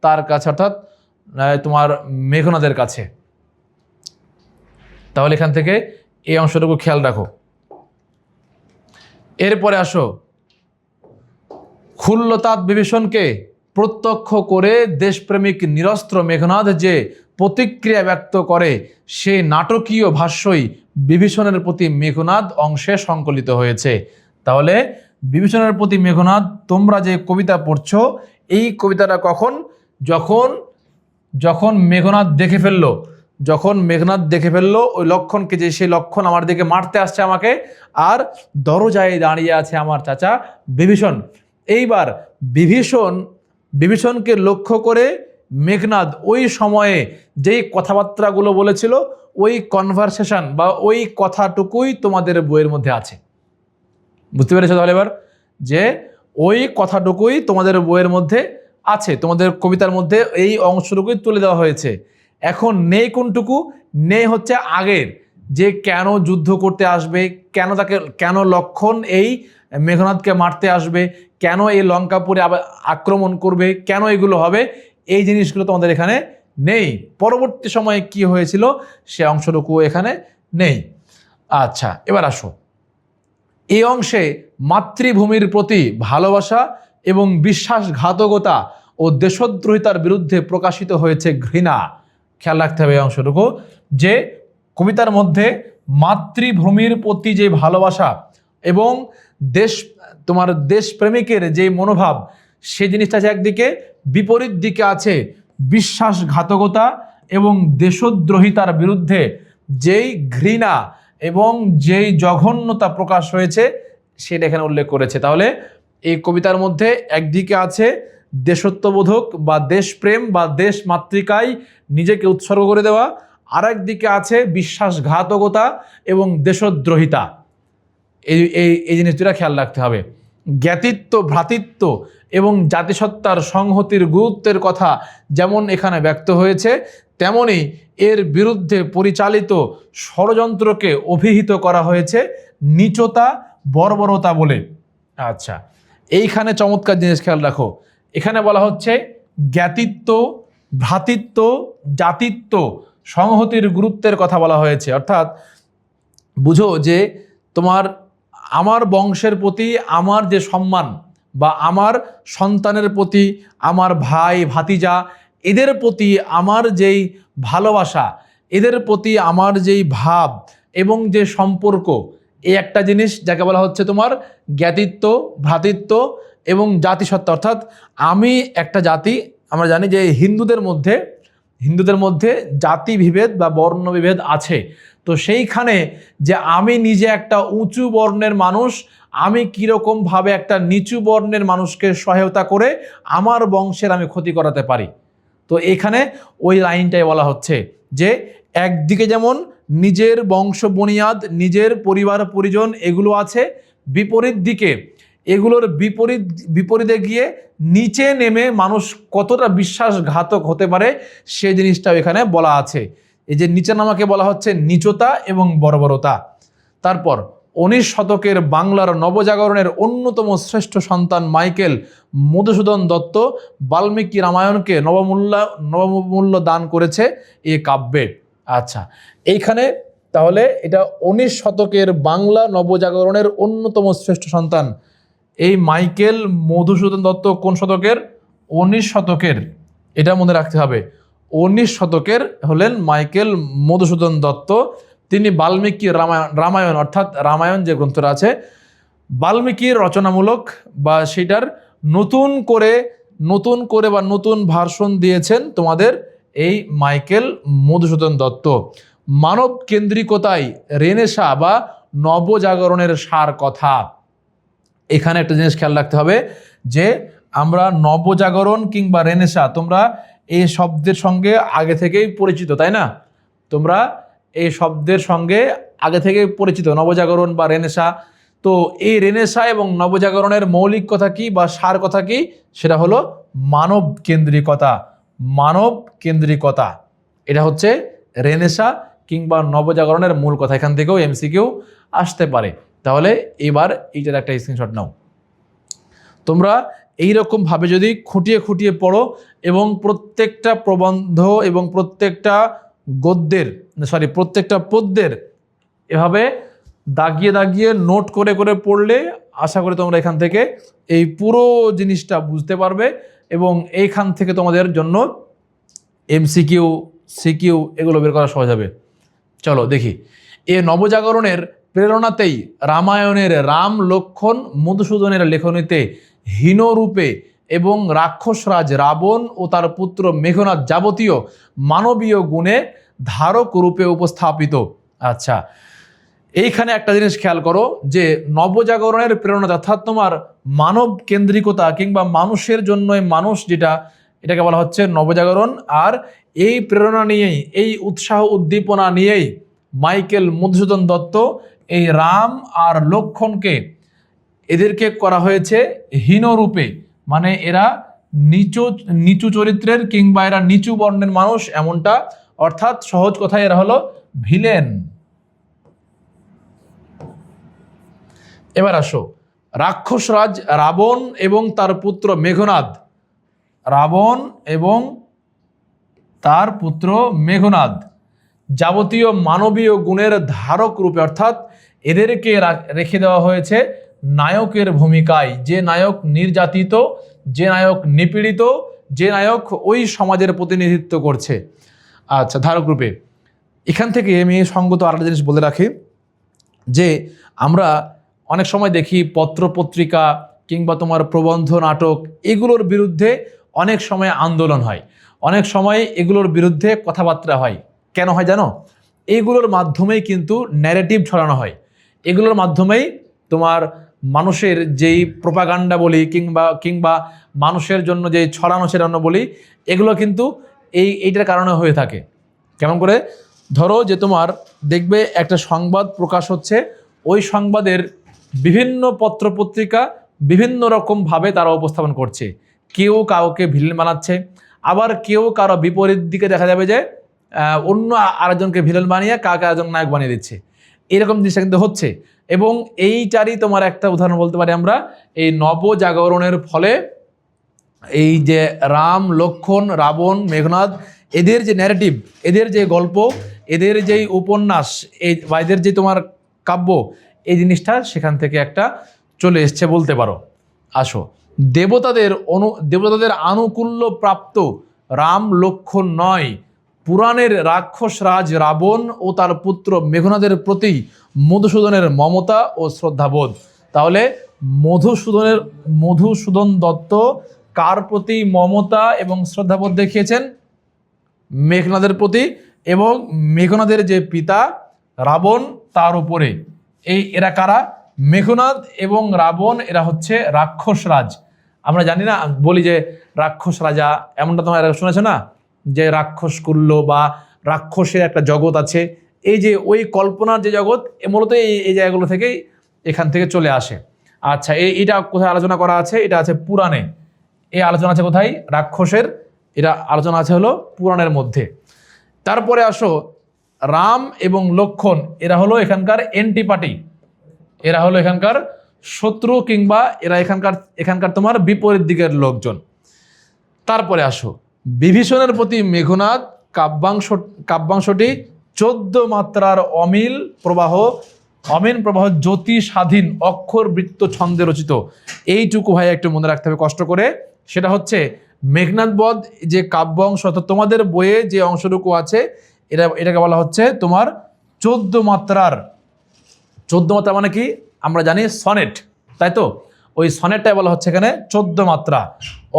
তার কাছে, অর্থাৎ তোমার মেঘনাদের কাছে। তাহলে এখান থেকে এই অংশটুকু খেয়াল রাখো। এরপরে আসো, খুল্লতাৎ বিভীষণকে প্রত্যক্ষ করে দেশপ্রেমিক নিরস্ত্র মেঘনাদ যে প্রতিক্রিয়া ব্যক্ত করে, সে নাটকীয় ভাষ্যই বিভীষণের প্রতি মেঘনাদ অংশে সংকলিত হয়েছে। তাহলে বিভীষণের প্রতি মেঘনাদ, তোমরা যে কবিতা পড়ছো, এই কবিতাটা কখন? যখন মেঘনাদ দেখে ফেললো ওই লক্ষণকে, যে সেই লক্ষণ আমার দিকে মারতে আসছে আমাকে, আর দরজায় দাঁড়িয়ে আছে আমার চাচা বিভীষণ। এইবার বিভীষণকে লক্ষ্য করে মেঘনাদ ওই সময়ে যেই কথাবার্তাগুলো বলেছিল, ওই কনভারসেশন বা ওই কথাটুকুই তোমাদের বইয়ের মধ্যে আছে। বুঝতে পেরেছো তাহলে এবার? যে ওই কথাটুকুই তোমাদের বইয়ের মধ্যে আছে, তোমাদের কবিতার মধ্যে এই অংশটুকুই তুলে দেওয়া হয়েছে। এখন নেই কোনটুকু? নেই হচ্ছে আগের, যে কেন যুদ্ধ করতে আসবে, কেন লক্ষণ এই মেঘনাদকে মারতে আসবে, কেন এই লঙ্কাপুরে আবার আক্রমণ করবে, কেন এগুলো হবে, এই জিনিসগুলো তোমাদের এখানে নেই। পরবর্তী সময়ে কি হয়েছিল সে অংশটুকু এখানে নেই। আচ্ছা, এবার আসো, এই অংশে মাতৃভূমির প্রতি ভালোবাসা এবং বিশ্বাসঘাতকতা ও দেশদ্রোহিতার বিরুদ্ধে প্রকাশিত হয়েছে ঘৃণা। খেয়াল রাখতে হবে এই অংশটুকু, যে কবিতার মধ্যে মাতৃভূমির প্রতি যে ভালোবাসা এবং দেশপ্রেমিকের যে মনোভাব, সেই জিনিসটা আছে একদিকে, বিপরীত দিকে আছে বিশ্বাসঘাতকতা এবং দেশদ্রোহিতার বিরুদ্ধে যেই ঘৃণা এবং যেই জঘন্যতা প্রকাশ হয়েছে সেটা এখানে উল্লেখ করেছে। তাহলে এই কবিতার মধ্যে একদিকে আছে দেশত্ববোধক বা দেশপ্রেম বা দেশ মাতৃকায় নিজেকে উৎসর্গ করে দেওয়া, আর একদিকে আছে বিশ্বাসঘাতকতা এবং দেশদ্রোহিতা। এই জিনিস দুটা খেয়াল রাখতে হবে। জ্ঞাতিত্ব, ভ্রাতৃত্ব এবং জাতিসত্তার সংহতির গুরুত্বের কথা যেমন এখানে ব্যক্ত হয়েছে, তেমনি এর বিরুদ্ধে পরিচালিত ষড়যন্ত্রকে অভিহিত করা হয়েছে নীচতা, বর্বরতা বলে। আচ্ছা, এইখানে চমৎকার জিনিস খেয়াল রাখো। এখানে বলা হচ্ছে জ্ঞাতিত্ব, ভ্রাতৃত্ব, জাতিত্ব, সংহতির গুরুত্বের কথা বলা হয়েছে। অর্থাৎ বুঝো যে তোমার আমার বংশের প্রতি আমার যে সম্মান বা আমার সন্তানের প্রতি, আমার ভাই ভাতিজা এদের প্রতি আমার যেই ভালোবাসা, এদের প্রতি আমার যেই ভাব এবং যে সম্পর্ক, এই একটা জিনিস যাকে বলা হচ্ছে তোমার জ্ঞাতিত্ব, ভ্রাতৃত্ব এবং জাতিসত্তা। অর্থাৎ আমি একটা জাতি, আমরা জানি যে হিন্দুদের মধ্যে জাতি বিভেদ বা বর্ণ বিভেদ আছে। তো সেইখানে যে আমি নিজে একটা উঁচু বর্ণের মানুষ, আমি কীরকমভাবে একটা নিচু বর্ণের মানুষকে সহায়তা করে আমার বংশের আমি ক্ষতি করাতে পারি। তো এখানে ওই লাইনটাই বলা হচ্ছে যে একদিকে যেমন নিজের বংশ বুনিয়াদ, নিজের পরিবার পরিজন এগুলো আছে, বিপরীত দিকে এগুলোর বিপরীতে গিয়ে নিচে নেমে মানুষ কতটা বিশ্বাসঘাতক হতে পারে সে জিনিসটাও এখানে বলা আছে। এই যে নিচে নামাকে বলা হচ্ছে নিচতা এবং বর্বরতা। তারপর 19 শতকের বাংলার নবজাগরণের অন্যতম শ্রেষ্ঠ সন্তান মাইকেল মধুসূদন দত্ত বাল্মীকি রামায়ণকে নবমূল্য দান করেছে এই কাব্যে। আচ্ছা, এইখানে তাহলে এটা 19 শতকের বাংলা নবজাগরণের অন্যতম শ্রেষ্ঠ সন্তান এই মাইকেল মধুসূদন দত্ত কোন শতকের? 19 শতকের। এটা মনে রাখতে হবে, 19 শতকের হলেন মাইকেল মধুসূদন দত্ত। তিনি বাল্মীকি রামায়ণ অর্থাৎ রামায়ণ যে গ্রন্থটা আছে বাল্মীকির রচনামূলক বা সেটার নতুন করে বা নতুন ভার্সন দিয়েছেন তোমাদের এই মাইকেল মধুসূদন দত্ত। মানব কেন্দ্রিকতায় রেনেসাঁ বা নবজাগরণের সার কথা। এখানে একটা জিনিস খেয়াল রাখতে হবে যে আমরা নবজাগরণ কিংবা রেনেসাঁ, তোমরা এই শব্দের সঙ্গে আগে থেকেই পরিচিত, তাই না? তোমরা এই শব্দের সঙ্গে আগে থেকে পরিচিত, নবজাগরণ বা রেনেসাঁ। তো এই রেনেসাঁ এবং নবজাগরণের মৌলিক কথা কি বা সার কথা কি? সেটা হলো মানব কেন্দ্রিকতা। মানব কেন্দ্রিকতা এটা হচ্ছে রেনেসাঁ কিংবা নবজাগরণের মূল কথা। এখান থেকেও এমসিকিউ আসতে পারে। তাহলে এবার এইটার একটা স্ক্রিনশট নাও। তোমরা এইরকমভাবে যদি খুঁটিয়ে খুঁটিয়ে পড়ো এবং প্রত্যেকটা প্রবন্ধ এবং প্রত্যেকটা পদ্যের এভাবে দাগিয়ে দাগিয়ে নোট করে করে পড়লে আশা করি তোমরা এখান থেকে এই পুরো জিনিসটা বুঝতে পারবে এবং এইখান থেকে তোমাদের জন্য এমসিকিউ, সিকিউ এগুলো বের করা সহজ হবে। চলো দেখি, এ নবজাগরণের প্রেরণাতেই রামায়ণের রাম লক্ষ্মণ মধুসূদনের লেখনীতে হীনরূপে এবং রাক্ষসরাজ রাবণ ও তার পুত্র মেঘনাদ যাবতীয় মানবীয় গুণে ধারক রূপে উপস্থাপিত। আচ্ছা, এইখানে একটা জিনিস খেয়াল করো যে নবজাগরণের প্রেরণা অর্থাৎ তোমার মানব কেন্দ্রিকতা কিংবা মানুষের জন্যই মানুষ, এটাকে বলা হচ্ছে নবজাগরণ। আর এই প্রেরণা নিয়েই, এই উৎসাহ উদ্দীপনা নিয়েই মাইকেল মধুসূদন দত্ত এই রাম আর লক্ষ্মণকে এদেরকে করা হয়েছে হীনরূপে, মানে এরা নিচু চরিত্রের কিংবা এরা নিচু বর্ণের মানুষ এমনটা, অর্থাৎ সহজ কথায় এরা হলো ভিলেন। এবার আসো, রাক্ষসরাজ রাবণ এবং তার পুত্র মেঘনাদ যাবতীয় মানবীয় গুণের ধারক রূপে, অর্থাৎ এদেরকে রেখে দেওয়া হয়েছে নায়কের ভূমিকায়। যে নায়ক নির্যাতিত, যে নায়ক নিপীড়িত, যে নায়ক ওই সমাজের প্রতিনিধিত্ব করছে। আচ্ছা, ধারক রূপে। এখান থেকে আমি সঙ্গত আরেকটা জিনিস বলে রাখি যে আমরা অনেক সময় দেখি পত্রপত্রিকা কিংবা তোমার প্রবন্ধ, নাটক এগুলোর বিরুদ্ধে অনেক সময় আন্দোলন হয়, অনেক সময় এগুলোর বিরুদ্ধে কথাবার্তা হয়। কেন হয় জানো? এইগুলোর মাধ্যমেই কিন্তু ন্যারেটিভ ছড়ানো হয়। এগুলোর মাধ্যমেই তোমার মানুষের যেই প্রোপাগান্ডা বলি কিংবা মানুষের জন্য যেই ছড়ানো বলি, এগুলো কিন্তু এইটার কারণে হয়ে থাকে। কেমন করে? ধরো যে তোমার দেখবে একটা সংবাদ প্রকাশ হচ্ছে, ওই সংবাদের বিভিন্ন পত্রপত্রিকা বিভিন্ন রকমভাবে তারা উপস্থাপন করছে। কেউ কাউকে ভিলেন বানাচ্ছে, আবার কেউ কারো বিপরীত দিকে দেখা যাবে যে অন্য আরেকজনকে ভিলেন বানিয়ে কাউকে আরেকজন নায়ক বানিয়ে দিচ্ছে। এরকম জিনিসটা কিন্তু হচ্ছে। এবং এইটারই তোমার একটা উদাহরণ বলতে পারি আমরা, এই নবজাগরণের ফলে এই যে রাম লক্ষ্মণ রাবণ মেঘনাদ এদের যে ন্যারেটিভ, এদের যে গল্প, এদের যেই উপন্যাস, বা এদের যে তোমার কাব্য, এই জিনিসটা সেখান থেকে একটা চলে এসছে বলতে পারো। আসো, দেবতাদের আনুকূল্য প্রাপ্ত রাম লক্ষ্মণ নয়, পুরাণের রাক্ষস রাজ রাবণ ও তার পুত্র মেঘনাদের প্রতি মধুসূদনের মমতা ও শ্রদ্ধাবোধ। তাহলে মধুসূদন দত্ত কার প্রতি মমতা এবং শ্রদ্ধাবোধ দেখিয়েছেন? মেঘনাদের প্রতি, এবং মেঘনাদের যে পিতা রাবণ তার উপরে। এরা কারা? মেঘনাদ এবং রাবণ এরা হচ্ছে রাক্ষস রাজ। আমরা জানি না, বলি যে রাক্ষস রাজা, এমনটা তোমরা শুনেছো না, যে রাক্ষস কুল্ল বা রাক্ষসের একটা জগৎ আছে। এই যে ওই কল্পনার যে জগৎ, মূলত এই জায়গাগুলো থেকেই এখান থেকে চলে আসে। আচ্ছা, এটা কোথায় আলোচনা করা আছে? এটা আছে পুরাণে। এই আলোচনা আছে কোথায়? রাক্ষসের এটা আলোচনা আছে হলো পুরাণের মধ্যে। তারপরে আসো, রাম এবং লক্ষ্মণ এরা হলো এখানকার এন্টিপার্টি, এরা হলো এখানকার শত্রু, কিংবা এরা এখানকার তোমার বিপরীত দিকের লোকজন। তারপরে আসো, বিভীষণের প্রতি মেঘনাদ কাব্যাংশটি 14 মাত্রার অমিল প্রবাহ জ্যোতি স্বাধীন অক্ষর বৃত্ত ছন্দে রচিত। এইটুকু ভাই একটু মনে রাখতে হবে কষ্ট করে। সেটা হচ্ছে মেঘনাদ বধ যে কাব্যাংশ, তোমাদের বইয়ে যে অংশটুকু আছে এটাকে বলা হচ্ছে তোমার 14 মাত্রার। 14 মাত্রা মানে কি? আমরা জানি সনেট, তাই তো? ওই সনেটটাই বলা হচ্ছে এখানে 14 মাত্রা।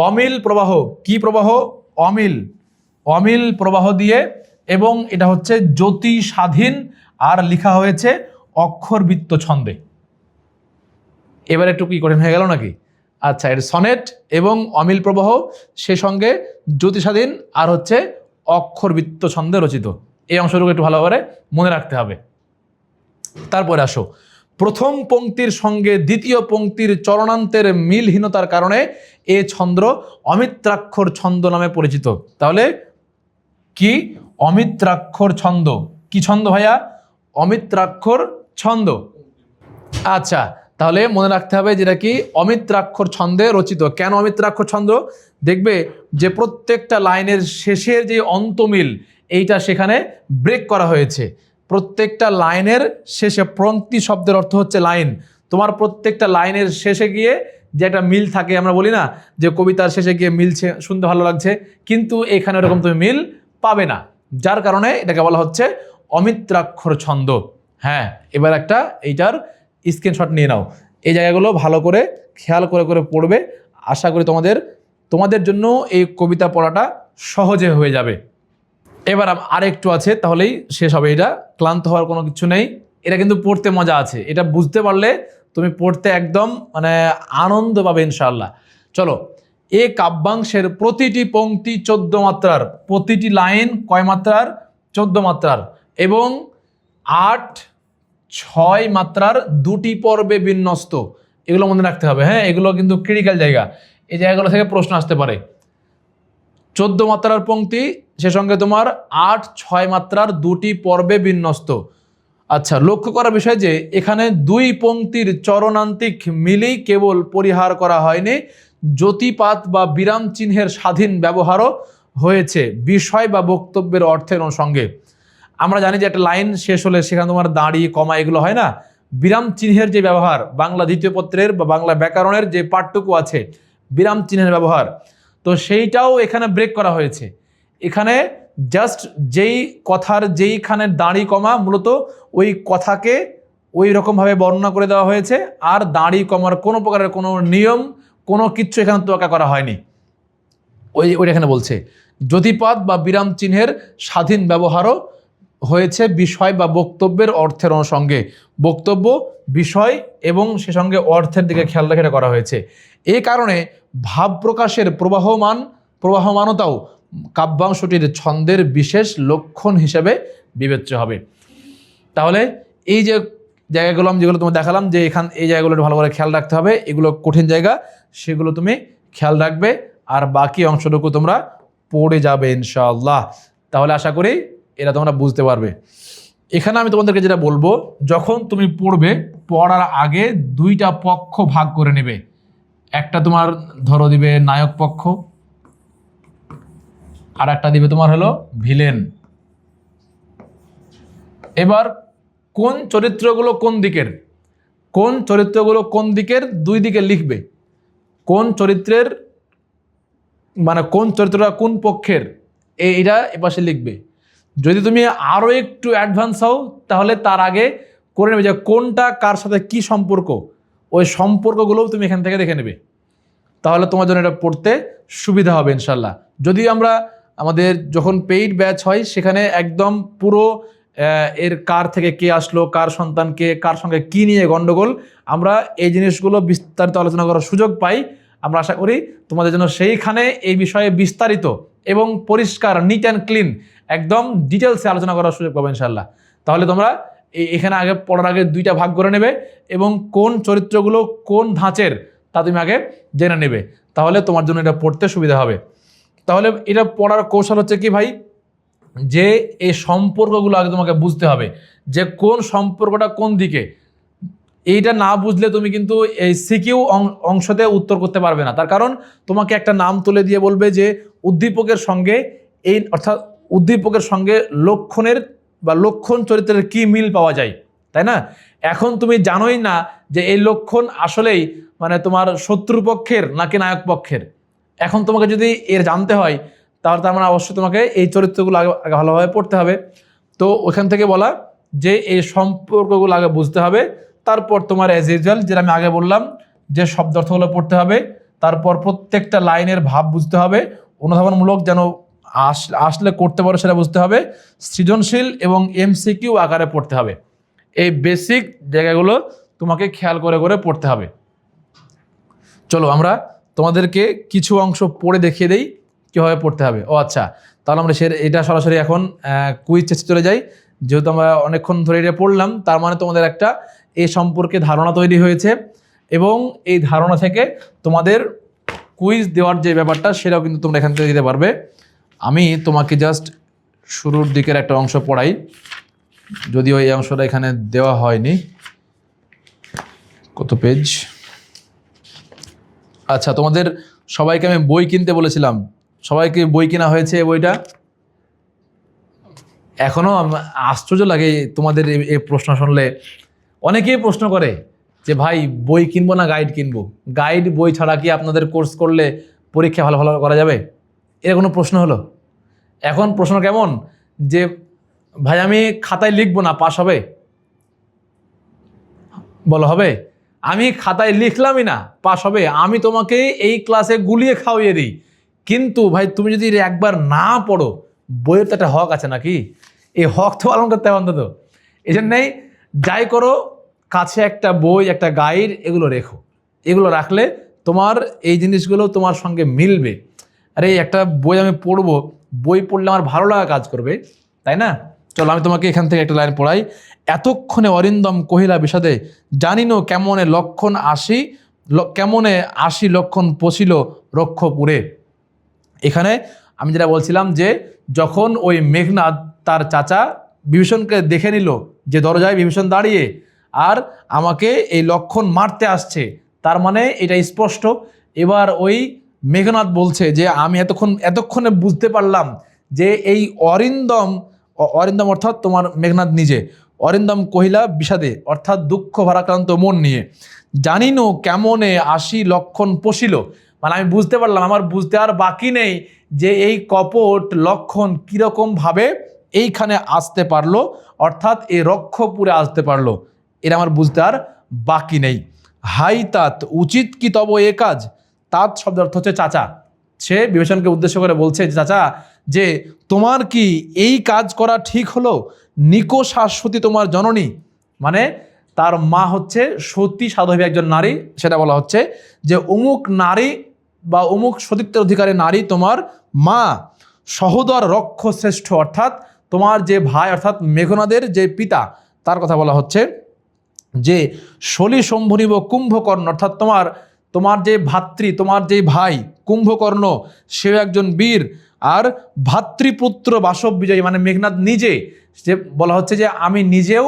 অমিল প্রবাহ, কি প্রবাহ? অমিল প্রবাহ দিয়ে, এবং এটা হচ্ছে জ্যোতি স্বাধীন, আর লেখা হয়েছে অক্ষরবৃত্ত ছন্দে। এবার একটু কি কঠিন হয়ে গেল নাকি? আচ্ছা, এটা সনেট এবং অমিল প্রবাহ, সে সঙ্গে জ্যোতি স্বাধীন, আর হচ্ছে অক্ষরবৃত্ত ছন্দে রচিত। এই অংশটুকু একটু ভালোভাবে মনে রাখতে হবে। তারপরে আসো, প্রথম পংক্তির সঙ্গে দ্বিতীয় পংক্তির চরণান্তের মিলহীনতার কারণে এ ছন্দ অমিত্রাক্ষর ছন্দ নামে পরিচিত। তাহলে কি? অমিত্রাক্ষর ছন্দ। কি ছন্দ ভাইয়া? অমিত্রাক্ষর ছন্দ। আচ্ছা, তাহলে মনে রাখতে হবে যেটা কি অমিত্রাক্ষর ছন্দে রচিত। কেন অমিত্রাক্ষর ছন্দ? দেখবে যে প্রত্যেকটা লাইনের শেষের যে অন্তমিল, এইটা সেখানে ব্রেক করা হয়েছে। প্রত্যেকটা লাইনের শেষে, পংক্তি শব্দের অর্থ হচ্ছে লাইন, তোমার প্রত্যেকটা লাইনের শেষে গিয়ে যে একটা মিল থাকে, আমরা বলি না যে কবিতার শেষে গিয়ে মিলছে, শুনতে ভালো লাগছে, কিন্তু এখানে এরকম তুমি মিল পাবে না, যার কারণে এটাকে বলা হচ্ছে অমিত্রাক্ষর ছন্দ। হ্যাঁ, এবার একটা এইটার স্ক্রিনশট নিয়ে নাও, এই জায়গাগুলো ভালো করে খেয়াল করে করে পড়বে। আশা করি তোমাদের জন্য এই কবিতা পড়াটা সহজে হয়ে যাবে। এবার আরেকটু আছে, তাহলেই শেষ হবে। এটা ক্লান্ত হওয়ার কোনো কিছু নেই, এটা কিন্তু পড়তে মজা আছে। এটা বুঝতে পারলে তুমি পড়তে একদম মানে আনন্দ পাবে ইনশাআল্লাহ। চলো, এই কাব্যাংশের প্রতিটি পংক্তি 14 মাত্রার, প্রতিটি লাইন কয় মাত্রার? 14 মাত্রার, এবং 8-6 মাত্রার দুটি পর্বে বিন্যস্ত। এগুলো মনে রাখতে হবে। হ্যাঁ, এগুলো কিন্তু ক্রিটিক্যাল জায়গা, এই জায়গাগুলো থেকে প্রশ্ন আসতে পারে। 14 মাত্রার পংক্তি, সে সঙ্গে তোমার 8-6 মাত্রার দুটি পর্বে বিন্যস্ত। আচ্ছা, লক্ষ্য করার বিষয় যে এখানে 2 পংক্তির চরণান্তিক মিলেই কেবল পরিহার করা হয়নি, জ্যোতিপাত বা বিরাম চিহ্নের স্বাধীন ব্যবহারও হয়েছে বিষয় বা বক্তব্যের অর্থের সঙ্গে। আমরা জানি যে একটা লাইন শেষ হলে সেখানে তোমার দাঁড়ি কমা এগুলো হয় না, বিরাম চিহ্নের যে ব্যবহার, বাংলা দ্বিতীয় পত্রের বা বাংলা ব্যাকরণের যে পাঠটুকু আছে বিরাম চিহ্নের ব্যবহার, তো সেইটাও এখানে ব্রেক করা হয়েছে। এখানে জাস্ট যেই কথার যেইখানে দাঁড়ি কমা, মূলত ওই কথাকে ওই রকমভাবে বর্ণনা করে দেওয়া হয়েছে, আর দাঁড়ি কমার কোনো প্রকারের কোনো নিয়ম কোনো কিচ্ছু এখানে তোয়াক্কা করা হয়নি। ওইটা এখানে বলছে জ্যোতিপাত বা বিরাম চিহ্নের স্বাধীন ব্যবহারও হয়েছে বিষয় বা বক্তব্যের অর্থের সঙ্গে। বক্তব্য, বিষয় এবং সে সঙ্গে অর্থের দিকে খেয়াল রেখে করা হয়েছে। এই কারণে ভাব প্রকাশের প্রবাহমানতাও কাব্যাংশটির ছন্দের বিশেষ লক্ষণ হিসেবে বিবেচ্য হবে। তাহলে এই যে জায়গাগুলো আমি যেগুলো তোমার দেখালাম, যে এই জায়গাগুলো ভালো করে খেয়াল রাখতে হবে, এগুলো কঠিন জায়গা, সেগুলো তুমি খেয়াল রাখবে, আর বাকি অংশটুকু তোমরা পড়ে যাবে ইনশাআল্লাহ। তাহলে আশা করি এটা তোমরা বুঝতে পারবে। এখানে আমি তোমাদেরকে যেটা বলবো, যখন তুমি পড়বে, পড়ার আগে 2টা পক্ষ ভাগ করে নেবে। একটা তোমার ধরো দিবে নায়ক পক্ষ, আর একটা দিবে তোমার হলো ভিলেন। এবার কোন চরিত্রগুলো কোন দিকের, কোন চরিত্রগুলো কোন দিকের, দুই দিকে লিখবে। কোন চরিত্রের মানে কোন চরিত্রটা কোন পক্ষের, এইটা এপাশে লিখবে। যদি তুমি আরও একটু অ্যাডভান্স হও তাহলে তার আগে করে নেবে যে কোনটা কার সাথে কি সম্পর্ক, ওই সম্পর্কগুলোও তুমি এখান থেকে দেখে নেবে। তাহলে তোমার জন্য এটা পড়তে সুবিধা হবে ইনশাল্লাহ। যদি আমরা আমাদের যখন পেইড ব্যাচ হয় সেখানে একদম পুরো এর কার থেকে কে আসলো, কার সন্তানকে, কার সঙ্গে কি নিয়ে গণ্ডগোল, আমরা এই জিনিসগুলো বিস্তারিত আলোচনা করার সুযোগ পাই। আমরা আশা করি তোমাদের জন্য সেইখানে এই বিষয়ে বিস্তারিত এবং পরিষ্কার, নিট অ্যান্ড ক্লিন, একদম ডিটেলসে আলোচনা করার সুযোগ পাবো ইনশাল্লাহ। তাহলে তোমরা এখানে আগে পড়ার আগে দুইটা ভাগ করে নেবে এবং কোন চরিত্রগুলো কোন ধাঁচের তা তুমি আগে জেনে নেবে, তাহলে তোমার জন্য এটা পড়তে সুবিধা হবে। তাহলে এটা পড়ার কৌশল হচ্ছে কি ভাই, যে এই সম্পর্কগুলো আগে তোমাকে বুঝতে হবে যে কোন সম্পর্কটা কোন দিকে। এইটা না বুঝলে তুমি কিন্তু এই সিকিউ অংশতে উত্তর করতে পারবে না। তার কারণ তোমাকে একটা নাম তুলে দিয়ে বলবে যে উদ্দীপকের সঙ্গে এই, অর্থাৎ উদ্দীপকের সঙ্গে লক্ষণের বা লক্ষণ চরিত্রের কি মিল পাওয়া যায়, তাই না? এখন তুমি জানোই না যে এই লক্ষণ আসলেই মানে তোমার শত্রুপক্ষের নাকি নায়ক পক্ষের। এখন তোমাকে যদি এর জানতে হয় তাহলে তার মানে অবশ্যই তোমাকে এই চরিত্রগুলো আগে ভালোভাবে পড়তে হবে। তো ওখান থেকে বলা যে এই সম্পর্কগুলো আগে বুঝতে হবে, তারপর তোমার অ্যাজ ইউজুয়াল যেটা আমি আগে বললাম যে শব্দ অর্থগুলো পড়তে হবে, তারপর প্রত্যেকটা লাইনের ভাব বুঝতে হবে, অনুধাবনমূলক যেন আসলে করতে পারো সেটা বুঝতে হবে, সৃজনশীল এবং এমসিকিউ আকারে পড়তে হবে। এই বেসিক জায়গাগুলো তোমাকে খেয়াল করে করে পড়তে হবে। চলো আমরা তোমাদেরকে কিছু অংশ পড়ে দেখিয়ে দেই কীভাবে পড়তে হবে। ও আচ্ছা, তাহলে আমরা এটা সরাসরি এখন কুইজ টেস্টে চলে যাই। যেহেতু আমরা অনেকক্ষণ ধরে এটা পড়লাম, তার মানে তোমাদের একটা এ সম্পর্কে ধারণা তৈরি হয়েছে এবং এই ধারণা থেকে তোমাদের কুইজ দেওয়ার যে ব্যাপারটা সেটাও কিন্তু তোমরা এখান থেকে দিতে পারবে। আমি তোমাকে জাস্ট শুরুর দিকের একটা অংশ পড়াই, যদিও এই অংশটা এখানে দেওয়া হয়নি। কত পেজ? আচ্ছা, তোমাদের সবাইকে আমি বই কিনতে বলেছিলাম, সবাইকে বই কেনা হয়েছে। বইটা এখনও আশ্চর্য লাগে তোমাদের এই প্রশ্ন শুনলে। অনেকেই প্রশ্ন করে যে ভাই বই কিনবো না গাইড কিনবো, গাইড বই ছাড়া কি আপনাদের কোর্স করলে পরীক্ষা ভালো ভালো করা যাবে? এর কোনো প্রশ্ন হলো? এখন প্রশ্ন কেমন যে ভাই আমি খাতায় লিখবো না, পাস হবে? বলো হবে? আমি খাতায় লিখলামই না, পাস হবে? আমি তোমাকে এই ক্লাসে গুলিয়ে খাওয়িয়ে দিই, কিন্তু ভাই তুমি যদি একবার না পড়ো, বইয়ের তো একটা হক আছে নাকি? এই হক তো পালন করতে হবে অন্তত। এই জন্যই যাই করো, কাছে একটা বই, একটা গাইড, এগুলো রেখো। এগুলো রাখলে তোমার এই জিনিসগুলো তোমার সঙ্গে মিলবে। আরে একটা বই আমি পড়বো, বই পড়লে আমার ভালো লাগা কাজ করবে, তাই না? চলো আমি তোমাকে এখান থেকে একটা লাইন পড়াই। এতক্ষণে অরিন্দম কহিলা বিষাদে, জানিনো কেমনে লক্ষণ কেমনে আসি লক্ষণ পশিল রক্ষপুরে। এখানে আমি যেটা বলছিলাম যে যখন ওই মেঘনাদ তার চাচা বিভীষণকে দেখে নিল যে দরজায় বিভীষণ দাঁড়িয়ে আর আমাকে এই লক্ষণ মারতে আসছে, তার মানে এটা স্পষ্ট। এবার ওই মেঘনাদ বলছে যে আমি এতক্ষণে বুঝতে পারলাম যে এই অরিন্দম অর্থাৎ তোমার মেঘনাদ নিজে, অরিন্দম কহিলা বিষাদে অর্থাৎ দুঃখ ভারাক্রান্ত মন নিয়ে, জানিনো কেমনে আসি লক্ষণ পশিল, মানে আমি বুঝতে পারলাম, আমার বুঝতে আর বাকি নেই যে এই কপট লক্ষণ কীরকমভাবে এইখানে আসতে পারলো, অর্থাৎ এই রক্ষপুরে আসতে পারলো, এর আমার বুঝতে আর বাকি নেই। হাই তাত উচিত কি তব এ কাজ, তাত শব্দ অর্থ হচ্ছে চাচা। সে বিভীষণকে উদ্দেশ্য করে বলছে যে চাচা, যে তোমার কি এই কাজ করা ঠিক হলো? নিকো শাশ্বতী তোমার জননী, মানে তার মা হচ্ছে সতী সাধবী একজন নারী, সেটা বলা হচ্ছে যে অমুক নারী বা অমুক সতীত্বের অধিকারী নারী তোমার মা, সহোদর রক্ষ শ্রেষ্ঠ, অর্থাৎ তোমার যে ভাই অর্থাৎ মেঘনাদের যে পিতা তার কথা বলা হচ্ছে, যে শলী শম্ভনিব কুম্ভকর্ণ, অর্থাৎ তোমার যে ভাতৃ, তোমার যে ভাই কুম্ভকর্ণ সেও একজন বীর, আর ভাতৃপুত্র বাসব বিজয়ী, মানে মেঘনাদ নিজে, যে বলা হচ্ছে যে আমি নিজেও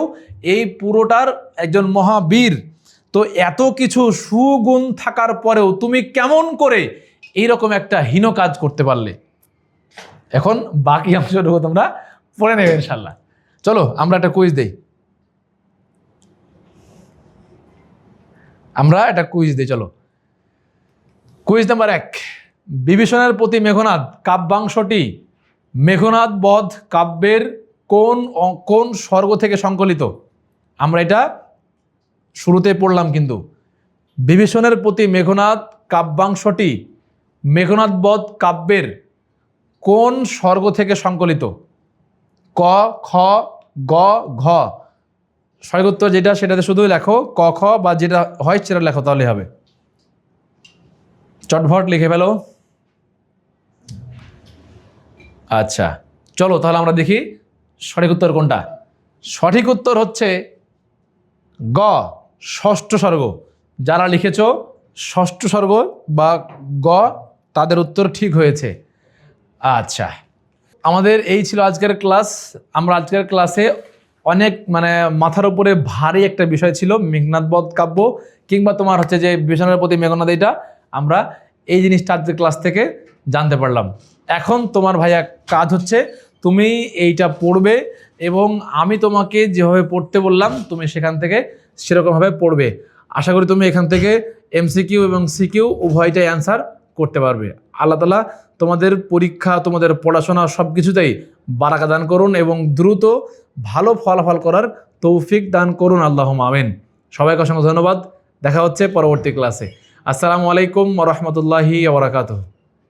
এই পুরোটার একজন মহাবীর। তো এত কিছু সুগুণ থাকার পরেও তুমি কেমন করে এইরকম একটা হীন কাজ করতে পারলে? এখন বাকি অংশটুকু তোমরা পড়ে নেবে ইনশাল্লাহ। চলো আমরা একটা কুইজ দেই। আমরা একটা কুইজ দিই, চলো। কুইজ নাম্বার 1, বিভীষণের প্রতি মেঘনাদ কাব্যাংশটি মেঘনাদ বধ কাব্যের কোন কোন স্বর্গ থেকে সংকলিত? আমরা এটা শুরুতে পড়লাম, কিন্তু বিভীষণের প্রতি মেঘনাদ কাব্যাংশটি মেঘনাদ বধ কাব্যের কোন স্বর্গ থেকে সংকলিত? ক, খ, গ, ঘ। সঠিক উত্তর যেটা সেটাতে শুধু লেখো ক, খ, বা যেটা হয় সেটা লেখো, তাহলে হবে। চটভট লিখে ফেলো। আচ্ছা, চলো তাহলে আমরা দেখি সঠিক উত্তর কোনটা। সঠিক উত্তর হচ্ছে গ, ষষ্ঠ স্বর্গ। যারা লিখেছ ষষ্ঠ স্বর্গ বা গ, তাদের উত্তর ঠিক হয়েছে। আচ্ছা, আমাদের এই ছিল আজকের ক্লাস। আমরা আজকের ক্লাসে অনেক মাথার উপরে ভারী একটা বিষয় ছিল মেঘনাদ বধ কাব্য, কিংবা তোমার হচ্ছে যে বিভীষণের প্রতি মেঘনাদ, এটা আমরা এই জিনিসটা আজকের ক্লাস থেকে জানতে পারলাম। এখন তোমার ভাইয়া কাজ হচ্ছে তুমি এইটা পড়বে, এবং আমি তোমাকে যেভাবে পড়তে বললাম তুমি সেখান থেকে সেরকমভাবে পড়বে। আশা করি তুমি এখান থেকে এমসিকিউ এবং সিকিউ উভয়টাই অ্যান্সার করতে পারবে। আল্লাহ তাআলা তোমাদের পরীক্ষা, তোমাদের পড়াশোনা সব কিছুতেই বারাকা দান করুন এবং দ্রুত ভালো ফলাফল করার তৌফিক দান করুন, আল্লাহুম্মা আমিন। সবাইকে অসংখ্য ধন্যবাদ। দেখা হচ্ছে পরবর্তী ক্লাসে। আসসালামু আলাইকুম ওয়া রাহমাতুল্লাহি ওয়া বারাকাতুহু।